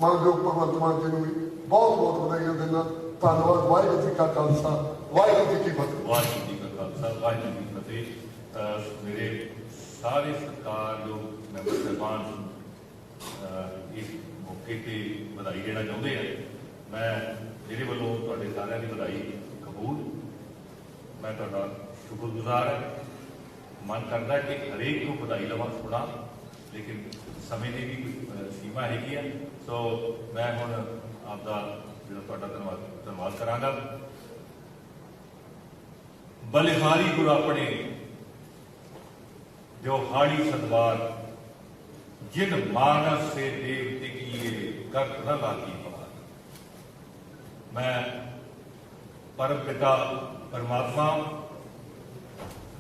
मानयोग भगवंत मान जी नूं भी बहुत बहुत बधाइयां दिंदा। धन्नवाद। वाहिगुरू जी का खालसा, वाहिगुरू जी की फतेह। वाहिगुरू जी का खालसा, वाहिगुरू जी की फतेह। मेरे सारे सत्कारयोग मैंबर साहबान इस मौके पर बधाई देना चाहते हैं। मैं मेरे वालों तुहाडे सारिਆਂ की बधाई कबूल। मैं तुहाडा शुक्रगुजार है। मन करता है कि हरेक को बधाई लवां सुना, लेकिन समय की भी सीमा हैगी है। सो मैं हुण आपका जो तुहाडा धन्नवाद करांगा। बलिहारी गुरु अपने जो हाड़ी सदवार जिन मानस से देवते किए कर न लागी पार। मैं परम पिता परमात्मा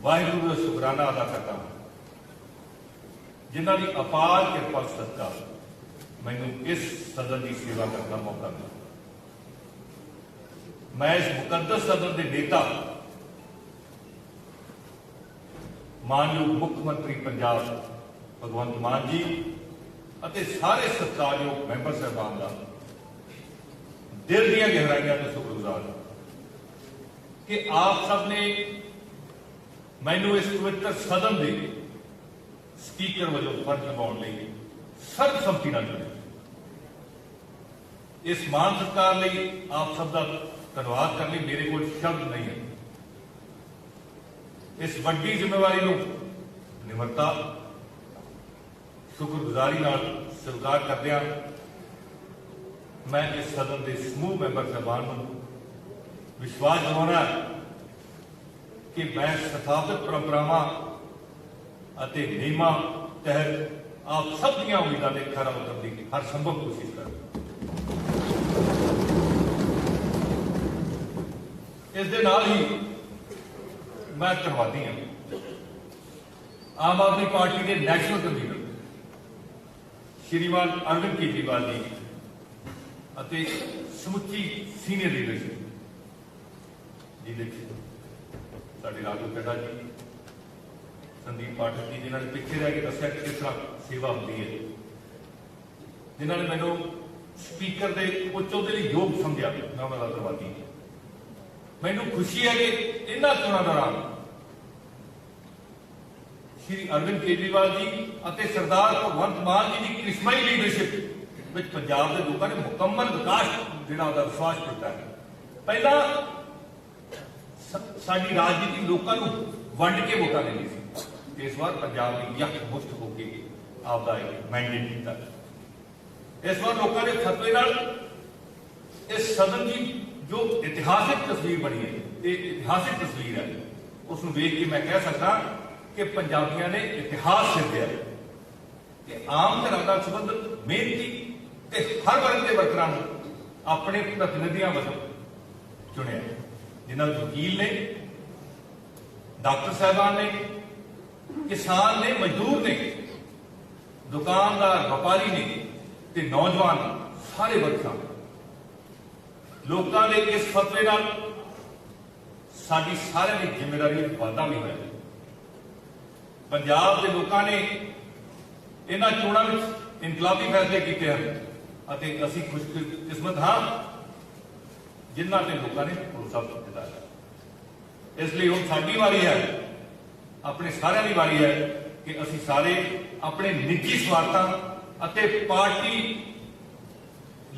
वाहिगुरू का शुकराना अदा करता हूं, जिन्हों की अपार कृपा सदका मैनू इस सदन की सेवा करने का मौका मिला। मैं इस मुकद्दस सदन के नेता मानयोग मुख्यमंत्री पंजाब भगवंत मान जी और सारे सत्कारयोग मैंबर साहबान का दिल दी गहराइयां तो शुक्रगुजार कि आप सब ने मैनू इस पवित्र सदन के स्पीकर वजों फर्ज निभाने सर्वसम्मति नाल चुनिया। इस मान सत्कार लई आप सब का धन्यवाद करने मेरे को शब्द नहीं है। इस वड्डी जिम्मेवारी नूं निमरता शुक्रगुजारी नाल स्वीकार करदिआं मैं इस सदन के समूह मैंबर साहबान नूं विश्वास दिलाउणा कि मैं स्थापित परंपरावां अते नियमां तहत आप सब दीआं उम्मीदां दे खरा उतरन दी हर संभव कोशिश करूं। इस दे नाल ही मैं धन्नवादी हां आम आदमी पार्टी के नैशनल कन्वीनर श्रीमान अरविंद केजरीवाल जी अते समुची सीनियर लीडरशिप जिहदे साडे राजू कटा जी, संदीप पाठक जी, जिन्होंने पिछे रह के दस्सिया कि किस तरह सेवा होती है, जिन्होंने मैनू स्पीकर के उच्च उहदे लई योग समझा, मैं उन्होंने धन्नवादी। मैनू खुशी है कि इन्हां चोणां दौरान श्री अरविंद केजरीवाल जी अते सरदार भगवंत मान जी की करिश्माई लीडरशिप में पंजाब के लोगों ने मुकम्मल विकास जिहड़ा उहदा विश्वास दिता है। पहला साडी राजनीति लोगों को वंड के वोटां देनी सी, इस बार पंजाब ने यकमुश्त होकर आपका मैंडेट दिता। इस बार लोगों ने फतवे नाल इस सदन की जो इतिहासिक तस्वीर बनी है, ये इतिहासिक तस्वीर है, उसको देख के मैं कह सकता कि पंजाबियों ने इतिहास सिरदिया। कि आम घरों का संबंध मेहनती ते हर वर्ग के वर्करां नूं अपने प्रतिनिधियों वजों चुनिया, जिन्हां विच वकील ने, डॉक्टर साहबान ने, किसान ने, मजदूर ने, दुकानदार, व्यापारी ने ते नौजवान सारे वर्ग शामिल। लोगों के इस फतवे नाल साडी सारिਆਂ ਦੀ जिम्मेदारी ਵਿੱਚ ਵਾਧਾ भी होया। पंजाब के लोगों ने इन्हां चोणां ਵਿੱਚ इनकलाबी फैसले किए हैं ਅਤੇ ਅਸੀਂ खुशकिस्मत हाँ जिन्हां ते लोगों ने भरोसा दिता है। इसलिए हुण साडी वारी है, अपने सारिਆਂ ਦੀ वारी है कि ਅਸੀਂ सारे अपने निजी स्वार्थां ਅਤੇ पार्टी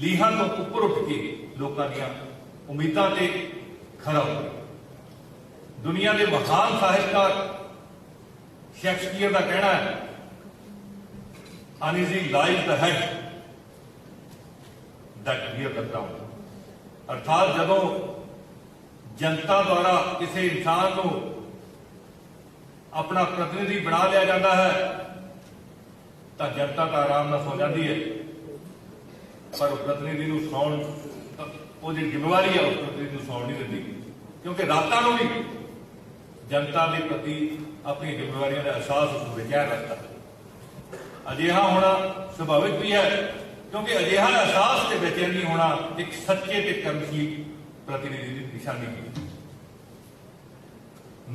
लीहां तो उपर उठ के लोगों ਦੀਆਂ उम्मीदां ते खरा हो। दुनिया के महान साहित्यकार शेक्सपियर का कहना है, uneasy lies the head that bear the crown. अर्थात जदों जनता द्वारा किसी इंसान को अपना प्रतिनिधि बना लिया जाता है तो जनता तो आराम से सो जाती है, पर उस प्रतिनिधि को सौण वो जी जिम्मेवारी है उस प्रतिनिधि को सौण नहीं देती, क्योंकि रातां नूं भी जनता के प्रति अपनी जिम्मेवारियों का एहसास उसको बेचैन रखता है। अजिहा होना सुभाविक भी है, क्योंकि अजिहा एहसास से बेचैनी होना एक सच्चे ते कर्मशील प्रतिनिधि की निशानी है।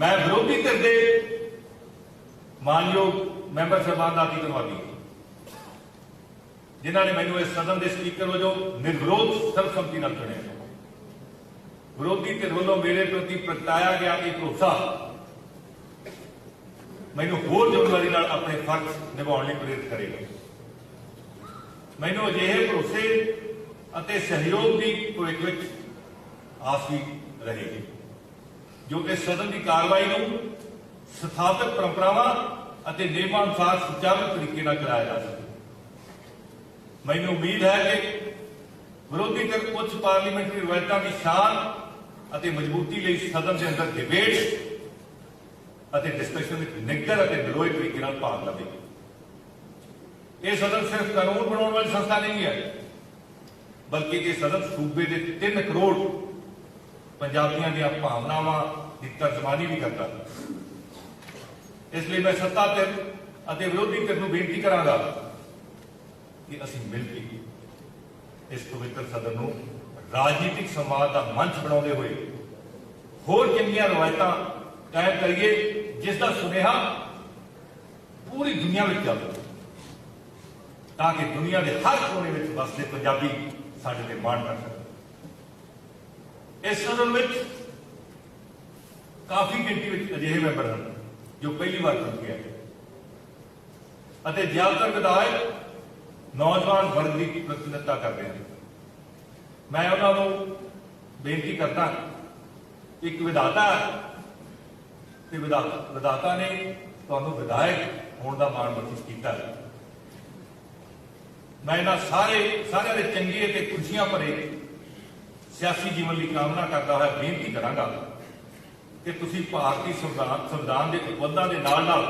मैं विरोधी धिर दे मानयोग मैंबर साहबान का अति धन्यवादी जिन्होंने मैनू इस सदन के स्पीकर वजों निर्विरोध सर्वसम्मति नाल चुनिया। विरोधी धिर वालों मेरे प्रति प्रगटाया गया एक भरोसा मैनू होर जिम्मेवारी नाल अपने फर्ज निभाउण लई प्रेरित करेगा। मैनू अजिहे भरोसे अते सहयोग की भविख विच आस भी रहेगी जो इस सदन की कार्रवाई नूं स्थापित परंपरावां अते नियमां अनुसार सुचारू तरीके नाल चलाया जा सके। मैनू उम्मीद है कि विरोधी धिर कुछ पार्लीमेंटरी रवायतों की शान अते मजबूती लई सदन के अंदर डिबेट अते डिस्कशन में निग्गर अते निरोए तरीके नाल भाग लवेगी। यह सदन सिर्फ कानून बनाने वाली संस्था नहीं है, बल्कि यह सदन सूबे के 3 करोड़ पंजाबियों दी भावनावां की तर्जमानी भी करता है। इसलिए मैं सत्ता धिर अते विरोधी धिर नूं बेनती करांगा कि असीं मिल के इस पवित्र सदन नूं राजनीतिक संवाद का मंच बनाते हुए होर चंगियां रवायतां कायम करिए, जिसका सुनेहा पूरी दुनिया में चल, ताकि दुनिया के हर कोने में बसते पंजाबी साडे ते माण कर सकें। इस सदन में काफी गिनती में अजिहे मैंबर हैं जो पहली बार चुन गए अते ज्यादातर विधायक नौजवान वर्ग की प्रतिनिधित्व करते हैं। मैं उन्होंने बेनती करता एक विधाता ते विधाता ने तुहानूं विधायक होने का मान बख्शिश किया। मैं इन्हां सारे दे चंगे ते खुशियां भरे सियासी जीवन की कामना करता हुआ बेनती करांगा कि तुसीं भारतीय संविधान के उपबंधां दे नाल नाल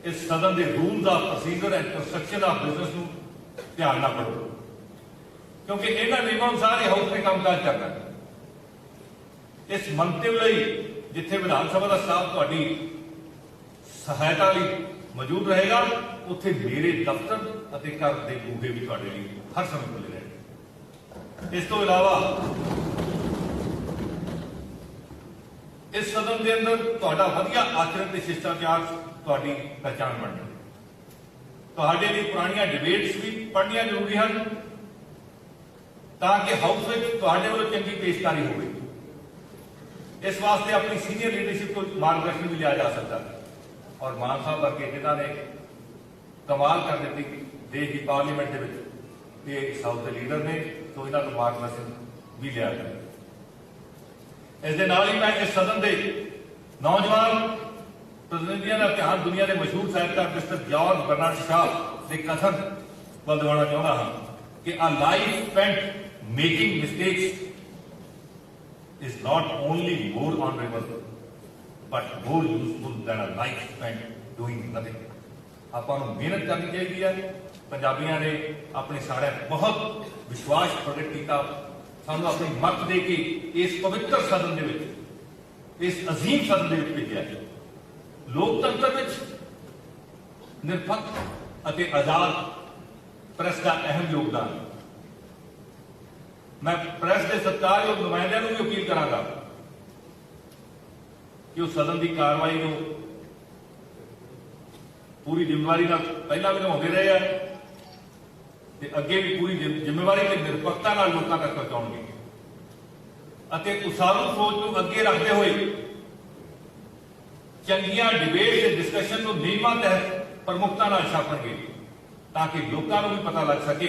इस सदन के rules of procedure and construction of business नूं ध्यान नाल पढ़ो, क्योंकि इन्हां नियमां अनुसार ही हाउस में कामकाज करना है। इस मंतव्य लई जिथे विधान सभा का स्टाफ तुहाडी सहायता लई मौजूद रहेगा, उत्थे मेरे दफ्तर अते घर के बूहे भी तुहाडे लई हर समय खुले रहेंगे। इस तो इलावा इस सदन के अंदर तुहाडा वधिया आचरण ते शिष्टाचार तुहाडी पहचान बन जाए। तुहाडे लई पुरानियां डिबेट्स भी पढ़नियां जरूरी हैं ताकि हाउस में तुहाडे वालों चंगी पेशकारी होवे। इस वास्ते अपनी सीनियर लीडरशिप को मार्गदर्शन भी लिया जा सकता है, और मान साहब वर्गे जिन्होंने कमाल कर दी देश की पार्लीमेंट के हाउस के लीडर ने, तो इन्हों को मार्गदर्शन भी लिया जाए। इस दे नाल ही मैं इस सदन के नौजवान प्रतिनिधियों का ध्यान दुनिया के मशहूर साहित्यकार मिस्टर जॉर्ज बर्नार्ड शॉ के कथन ਵੱਲ ਦਿਵਾਉਣਾ ਚਾਹੁੰਦਾ ਹਾਂ कि a life spent making mistakes is not only more honorable but more useful than a life spent doing nothing. ਆਪਾਂ ਨੂੰ ਮਿਹਨਤ ਕਰਨੀ ਚਾਹੀਦੀ ਹੈ। ਪੰਜਾਬੀਆਂ ਨੇ ਆਪਣੇ ਸਾਰਿਆਂ ਬਹੁਤ ਵਿਸ਼ਵਾਸ ਪ੍ਰਗਟ ਕੀਤਾ, ਸਾਨੂੰ ਆਪਣੀ ਮੱਤ ਦੇ ਕੇ ਇਸ ਪਵਿੱਤਰ ਸਦਨ ਦੇ ਵਿੱਚ, ਇਸ ਅਜ਼ੀਮ ਸਦਨ ਦੇ ਵਿੱਚ ਭੇਜਿਆ। ਲੋਕਤੰਤਰ ਵਿੱਚ ਨਿਰਪੱਖ ਅਤੇ ਆਜ਼ਾਦ ਪ੍ਰੈਸ ਦਾ ਅਹਿਮ ਯੋਗਦਾਨ। ਮੈਂ ਪ੍ਰੈਸ ਦੇ ਸਤਿਕਾਰਯੋਗ ਨੁਮਾਇੰਦਿਆਂ ਨੂੰ ਵੀ ਅਪੀਲ ਕਰਾਂਗਾ ਕਿ ਉਹ ਸਦਨ ਦੀ ਕਾਰਵਾਈ ਨੂੰ ਪੂਰੀ ਜ਼ਿੰਮੇਵਾਰੀ ਨਾਲ ਪਹਿਲਾਂ ਵੀ ਨਿਭਾਉਂਦੇ ਰਹੇ ਆ ਤੇ ਅੱਗੇ ਵੀ ਪੂਰੀ ਜ਼ਿੰਮੇਵਾਰੀ ਤੇ ਨਿਰਪੱਖਤਾ ਨਾਲ ਲੋਕਾਂ ਤੱਕ ਪਹੁੰਚਾਉਣਗੇ ਅਤੇ ਉਸਾਰੂ ਸੋਚ ਨੂੰ ਅੱਗੇ ਰੱਖਦੇ ਹੋਏ ਚੰਗੀਆਂ ਡਿਬੇਟ ਤੇ ਡਿਸਕਸ਼ਨ ਨੂੰ ਨਿਯਮਾਂ ਤਹਿਤ ਪ੍ਰਮੁਖਤਾ ਨਾਲ ਛਾਪਣਗੇ ਤਾਂ ਕਿ ਲੋਕਾਂ ਨੂੰ ਵੀ ਪਤਾ ਲੱਗ ਸਕੇ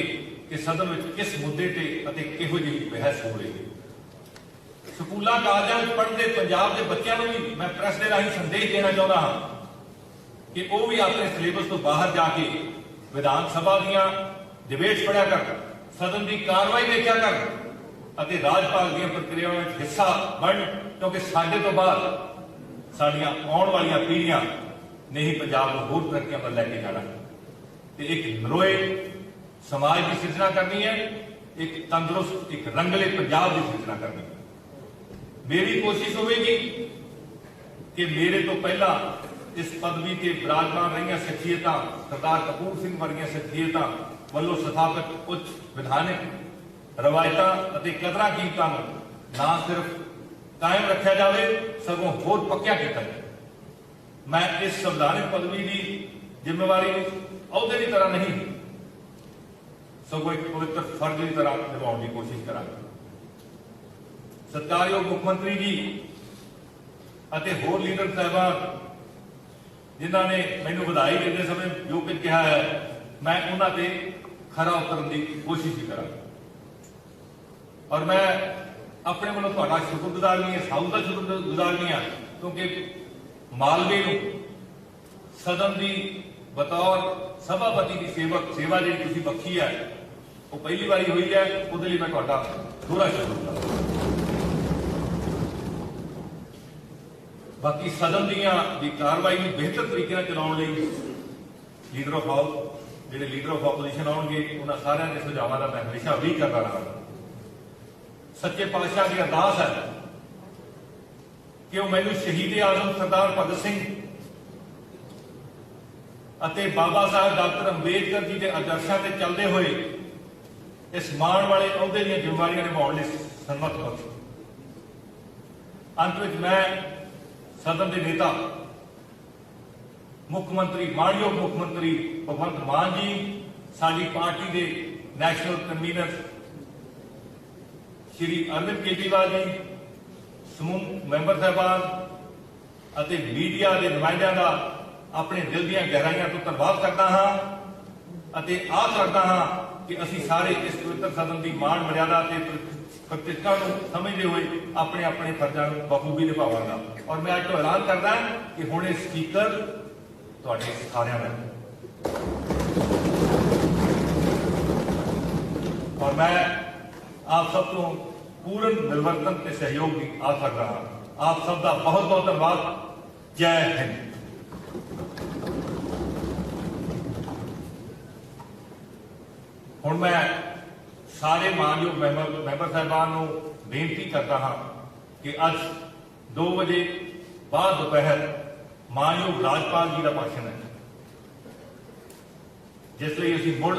ਕਿ ਸਦਨ ਵਿੱਚ ਕਿਸ ਮੁੱਦੇ ਤੇ ਅਤੇ ਕਿਹੋ ਜਿਹੀ ਬਹਿਸ ਹੋ ਰਹੀ ਹੈ। ਸਕੂਲਾਂ ਕਾਲਜਾਂ ਵਿੱਚ ਪੜ੍ਹਦੇ ਪੰਜਾਬ ਦੇ ਬੱਚਿਆਂ ਨੂੰ ਵੀ ਮੈਂ ਪ੍ਰੈਸ ਦੇ ਰਾਹੀਂ ਸੰਦੇਸ਼ ਦੇਣਾ ਚਾਹੁੰਦਾ ਹਾਂ ਕਿ ਉਹ ਵੀ ਆਪਣੇ ਸਿਲੇਬਸ ਤੋਂ ਬਾਹਰ ਜਾ ਕੇ ਵਿਧਾਨ ਸਭਾ ਦੀਆਂ ਡਿਬੇਟਸ ਪੜ੍ਹਿਆ ਕਰਨ, ਸਦਨ ਦੀ ਕਾਰਵਾਈ ਦੇਖਿਆ ਕਰਨ ਅਤੇ ਰਾਜਪਾਲ ਦੀਆਂ ਪ੍ਰਕਿਰਿਆਵਾਂ ਵਿੱਚ ਹਿੱਸਾ ਬਣਨ, ਕਿਉਂਕਿ ਸਾਡੇ ਤੋਂ ਬਾਅਦ ਸਾਡੀਆਂ ਆਉਣ ਵਾਲੀਆਂ ਪੀੜ੍ਹੀਆਂ ਨੇ ਹੀ ਪੰਜਾਬ ਨੂੰ ਹੋਰ ਤਰੱਕੀਆਂ ਵੱਲ ਲੈ ਕੇ ਜਾਣਾ ਤੇ ਇੱਕ ਨਰੋਏ ਸਮਾਜ ਦੀ ਸਿਰਜਣਾ ਕਰਨੀ ਹੈ, ਇੱਕ ਤੰਦਰੁਸਤ, ਇੱਕ ਰੰਗਲੇ ਪੰਜਾਬ ਦੀ ਸਿਰਜਣਾ ਕਰਨੀ ਹੈ। ਮੇਰੀ ਕੋਸ਼ਿਸ਼ ਹੋਵੇਗੀ ਕਿ ਮੇਰੇ ਤੋਂ ਪਹਿਲਾਂ ਇਸ ਪਦਵੀ ਤੇ ਵਿਰਾਜਮਾਨ ਰਹੀਆਂ ਸ਼ਖਸੀਅਤਾਂ, ਸਰਦਾਰ ਕਪੂਰ ਸਿੰਘ ਵਰਗੀਆਂ ਸ਼ਖਸੀਅਤਾਂ ਵੱਲੋਂ ਸਥਾਪਿਤ ਉੱਚ ਵਿਧਾਨਿਕ ਰਵਾਇਤਾਂ ਅਤੇ ਕਦਰਾਂ ਕੀਮਤਾਂ ਨੂੰ ਨਾ ਸਿਰਫ ਕਾਇਮ ਰੱਖਿਆ ਜਾਵੇ ਸਗੋਂ ਹੋਰ ਪੱਕਿਆ ਕੀਤਾ ਜਾਵੇ। ਮੈਂ ਇਸ ਸੰਵਿਧਾਨਿਕ ਪਦਵੀ ਦੀ ਜ਼ਿੰਮੇਵਾਰੀ ਨੂੰ ਅਹੁਦੇ ਦੀ ਤਰ੍ਹਾਂ ਨਹੀਂ ਸਗੋਂ ਇੱਕ ਪਵਿੱਤਰ ਫਰਜ਼ ਦੀ ਤਰ੍ਹਾਂ ਨਿਭਾਉਣ ਦੀ ਕੋਸ਼ਿਸ਼ ਕਰਾਂਗਾ। ਸਤਿਕਾਰਯੋਗ ਮੁੱਖ ਮੰਤਰੀ ਜੀ ਅਤੇ ਹੋਰ ਲੀਡਰ ਸਾਹਿਬਾਨ ਜਿਨ੍ਹਾਂ ਨੇ ਮੈਨੂੰ ਵਧਾਈ ਦਿੰਦੇ ਸਮੇਂ ਜੋ ਕੁਝ ਕਿਹਾ ਹੈ, ਮੈਂ ਉਹਨਾਂ ਤੇ ਖਰਾ ਉਤਰਨ ਦੀ ਕੋਸ਼ਿਸ਼ ਹੀ ਕਰਾਂਗਾ ਔਰ ਮੈਂ ਆਪਣੇ ਵੱਲੋਂ ਤੁਹਾਡਾ ਸ਼ੁਕਰਗੁਜ਼ਾਰ ਨਹੀਂ, ਇਸ ਹਾਊਸ ਦਾ ਸ਼ੁਕਰਗੁਜ਼ਾਰ ਨਹੀਂ ਹਾਂ ਕਿਉਂਕਿ ਮਾਲਵੇ ਨੂੰ ਸਦਨ ਦੀ ਬਤੌਰ ਸਭਾਪਤੀ ਦੀ ਸੇਵਾ ਜਿਹੜੀ ਤੁਸੀਂ ਬਖਸ਼ੀ ਹੈ ਉਹ ਪਹਿਲੀ ਵਾਰੀ ਹੋਈ ਹੈ, ਉਹਦੇ ਲਈ ਮੈਂ ਤੁਹਾਡਾ ਦੋਹਰਾ ਸ਼ੁਕਰਗੁਜ਼ਾਰ। ਬਾਕੀ ਸਦਨ ਦੀ ਕਾਰਵਾਈ ਨੂੰ ਬਿਹਤਰ ਤਰੀਕੇ ਨਾਲ ਚਲਾਉਣ ਲਈ ਲੀਡਰ ਆਫ ਹਾਊਸ, ਜਿਹੜੇ ਲੀਡਰ ਆਫ ਆਪੋਜੀਸ਼ਨ ਆਉਣਗੇ, ਉਹਨਾਂ ਸਾਰਿਆਂ ਦੇ ਸੁਝਾਵਾਂ ਦਾ ਮੈਂ ਹਮੇਸ਼ਾ ਵੀ ਕਰਦਾ ਰਹਾਂਗਾ। ਸੱਚੇ ਪਾਤਸ਼ਾਹ ਦੀ ਅਰਦਾਸ ਹੈ ਕਿ ਉਹ ਮੈਨੂੰ ਸ਼ਹੀਦ ਆਜ਼ਮ ਸਰਦਾਰ ਭਗਤ ਸਿੰਘ ਅਤੇ ਬਾਬਾ ਸਾਹਿਬ ਡਾਕਟਰ ਅੰਬੇਦਕਰ ਜੀ ਦੇ ਆਦਰਸ਼ਾਂ ਤੇ ਚੱਲਦੇ ਹੋਏ ਇਸ ਮਾਣ ਵਾਲੇ ਅਹੁਦੇ ਦੀਆਂ ਜ਼ਿੰਮੇਵਾਰੀਆਂ ਨਿਭਾਉਣ ਲਈ ਸੰਮਤ ਬਖਸ਼ੇ। ਅੰਤ ਵਿੱਚ ਮੈਂ ਸਦਨ ਦੇ ਨੇਤਾ ਮੁੱਖ ਮੰਤਰੀ, ਮਾਣਯੋਗ ਮੁੱਖ ਮੰਤਰੀ ਭਗਵੰਤ ਮਾਨ ਜੀ, ਸਾਡੀ ਪਾਰਟੀ ਦੇ ਨੈਸ਼ਨਲ ਕਨਵੀਨਰ ਸ਼੍ਰੀ ਅਰਵਿੰਦ ਕੇਜਰੀਵਾਲ ਜੀ, ਸਮੂਹ ਮੈਂਬਰ ਸਾਹਿਬਾਨ ਅਤੇ ਮੀਡੀਆ ਦੇ ਨੁਮਾਇੰਦਿਆਂ ਦਾ ਆਪਣੇ ਦਿਲ ਦੀਆਂ ਗਹਿਰਾਈਆਂ ਤੋਂ ਧੰਨਵਾਦ ਕਰਦਾ ਹਾਂ ਅਤੇ ਆਸ ਰੱਖਦਾ ਹਾਂ ਕਿ ਅਸੀਂ ਸਾਰੇ ਇਸ ਪਵਿੱਤਰ ਸਦਨ ਦੀ ਮਾਣ ਮਰਿਆਦਾ ਤੇ ਪ੍ਰਤਿਸ਼ਠਾ ਨੂੰ ਸਮਝਦੇ ਹੋਏ ਆਪਣੇ ਆਪਣੇ ਫਰਜ਼ਾਂ ਨੂੰ ਬਖੂਬੀ ਨਿਭਾਵਾਂਗਾ ਔਰ ਮੈਂ ਅੱਜ ਤੋਂ ਐਲਾਨ ਕਰਦਾ ਕਿ ਹੁਣ ਇਹ ਸਪੀਕਰ ਤੁਹਾਡੇ ਸਾਰਿਆਂ ਦਾ ਔਰ ਮੈਂ ਆਪ ਸਭ ਤੋਂ ਪੂਰਨ ਮਿਲਵਰਤਨ ਤੇ ਸਹਿਯੋਗ ਦੀ ਆਸ ਰੱਖਦਾ ਹਾਂ। ਆਪ ਸਭ ਦਾ ਬਹੁਤ ਬਹੁਤ ਧੰਨਵਾਦ। ਜੈ ਹਿੰਦ। ਹੁਣ ਮੈਂ ਸਾਰੇ ਮਾਨਯੋਗ ਮੈਂਬਰ ਸਾਹਿਬਾਨ ਨੂੰ ਬੇਨਤੀ ਕਰਦਾ ਹਾਂ ਕਿ ਅੱਜ 2 ਵਜੇ ਬਾਅਦ ਦੁਪਹਿਰ ਮਾਨਯੋਗ ਰਾਜਪਾਲ ਜੀ ਦਾ ਭਾਸ਼ਣ ਹੈ, ਜਿਸ ਲਈ ਅਸੀਂ ਮੁੜ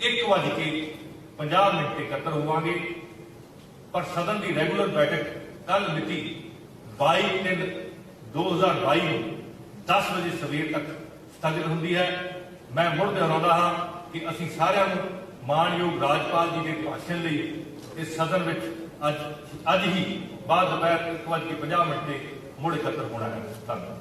1:50 ਤੇ ਇਕੱਤਰ ਹੋਵਾਂਗੇ। ਪਰ ਸਦਨ ਦੀ ਰੈਗੂਲਰ ਬੈਠਕ ਕੱਲ ਮਿਤੀ 22/3/2022 ਨੂੰ 10 ਵਜੇ ਸਵੇਰ ਤੱਕ ਸਥਗਿਤ ਹੁੰਦੀ ਹੈ। ਮੈਂ ਮੁੜ ਦੁਹਰਾਉਂਦਾ ਹਾਂ ਕਿ ਅਸੀਂ ਸਾਰਿਆਂ ਨੂੰ ਮਾਣਯੋਗ ਰਾਜਪਾਲ ਜੀ ਦੇ ਭਾਸ਼ਣ ਲਈ ਇਸ ਸਦਨ ਵਿੱਚ ਅੱਜ ਹੀ ਬਾਅਦ ਦੁਪਹਿਰ 1:50 ਤੇ ਮੁੜ ਇਕੱਤਰ ਹੋਣਾ ਹੈ। ਧੰਨਵਾਦ।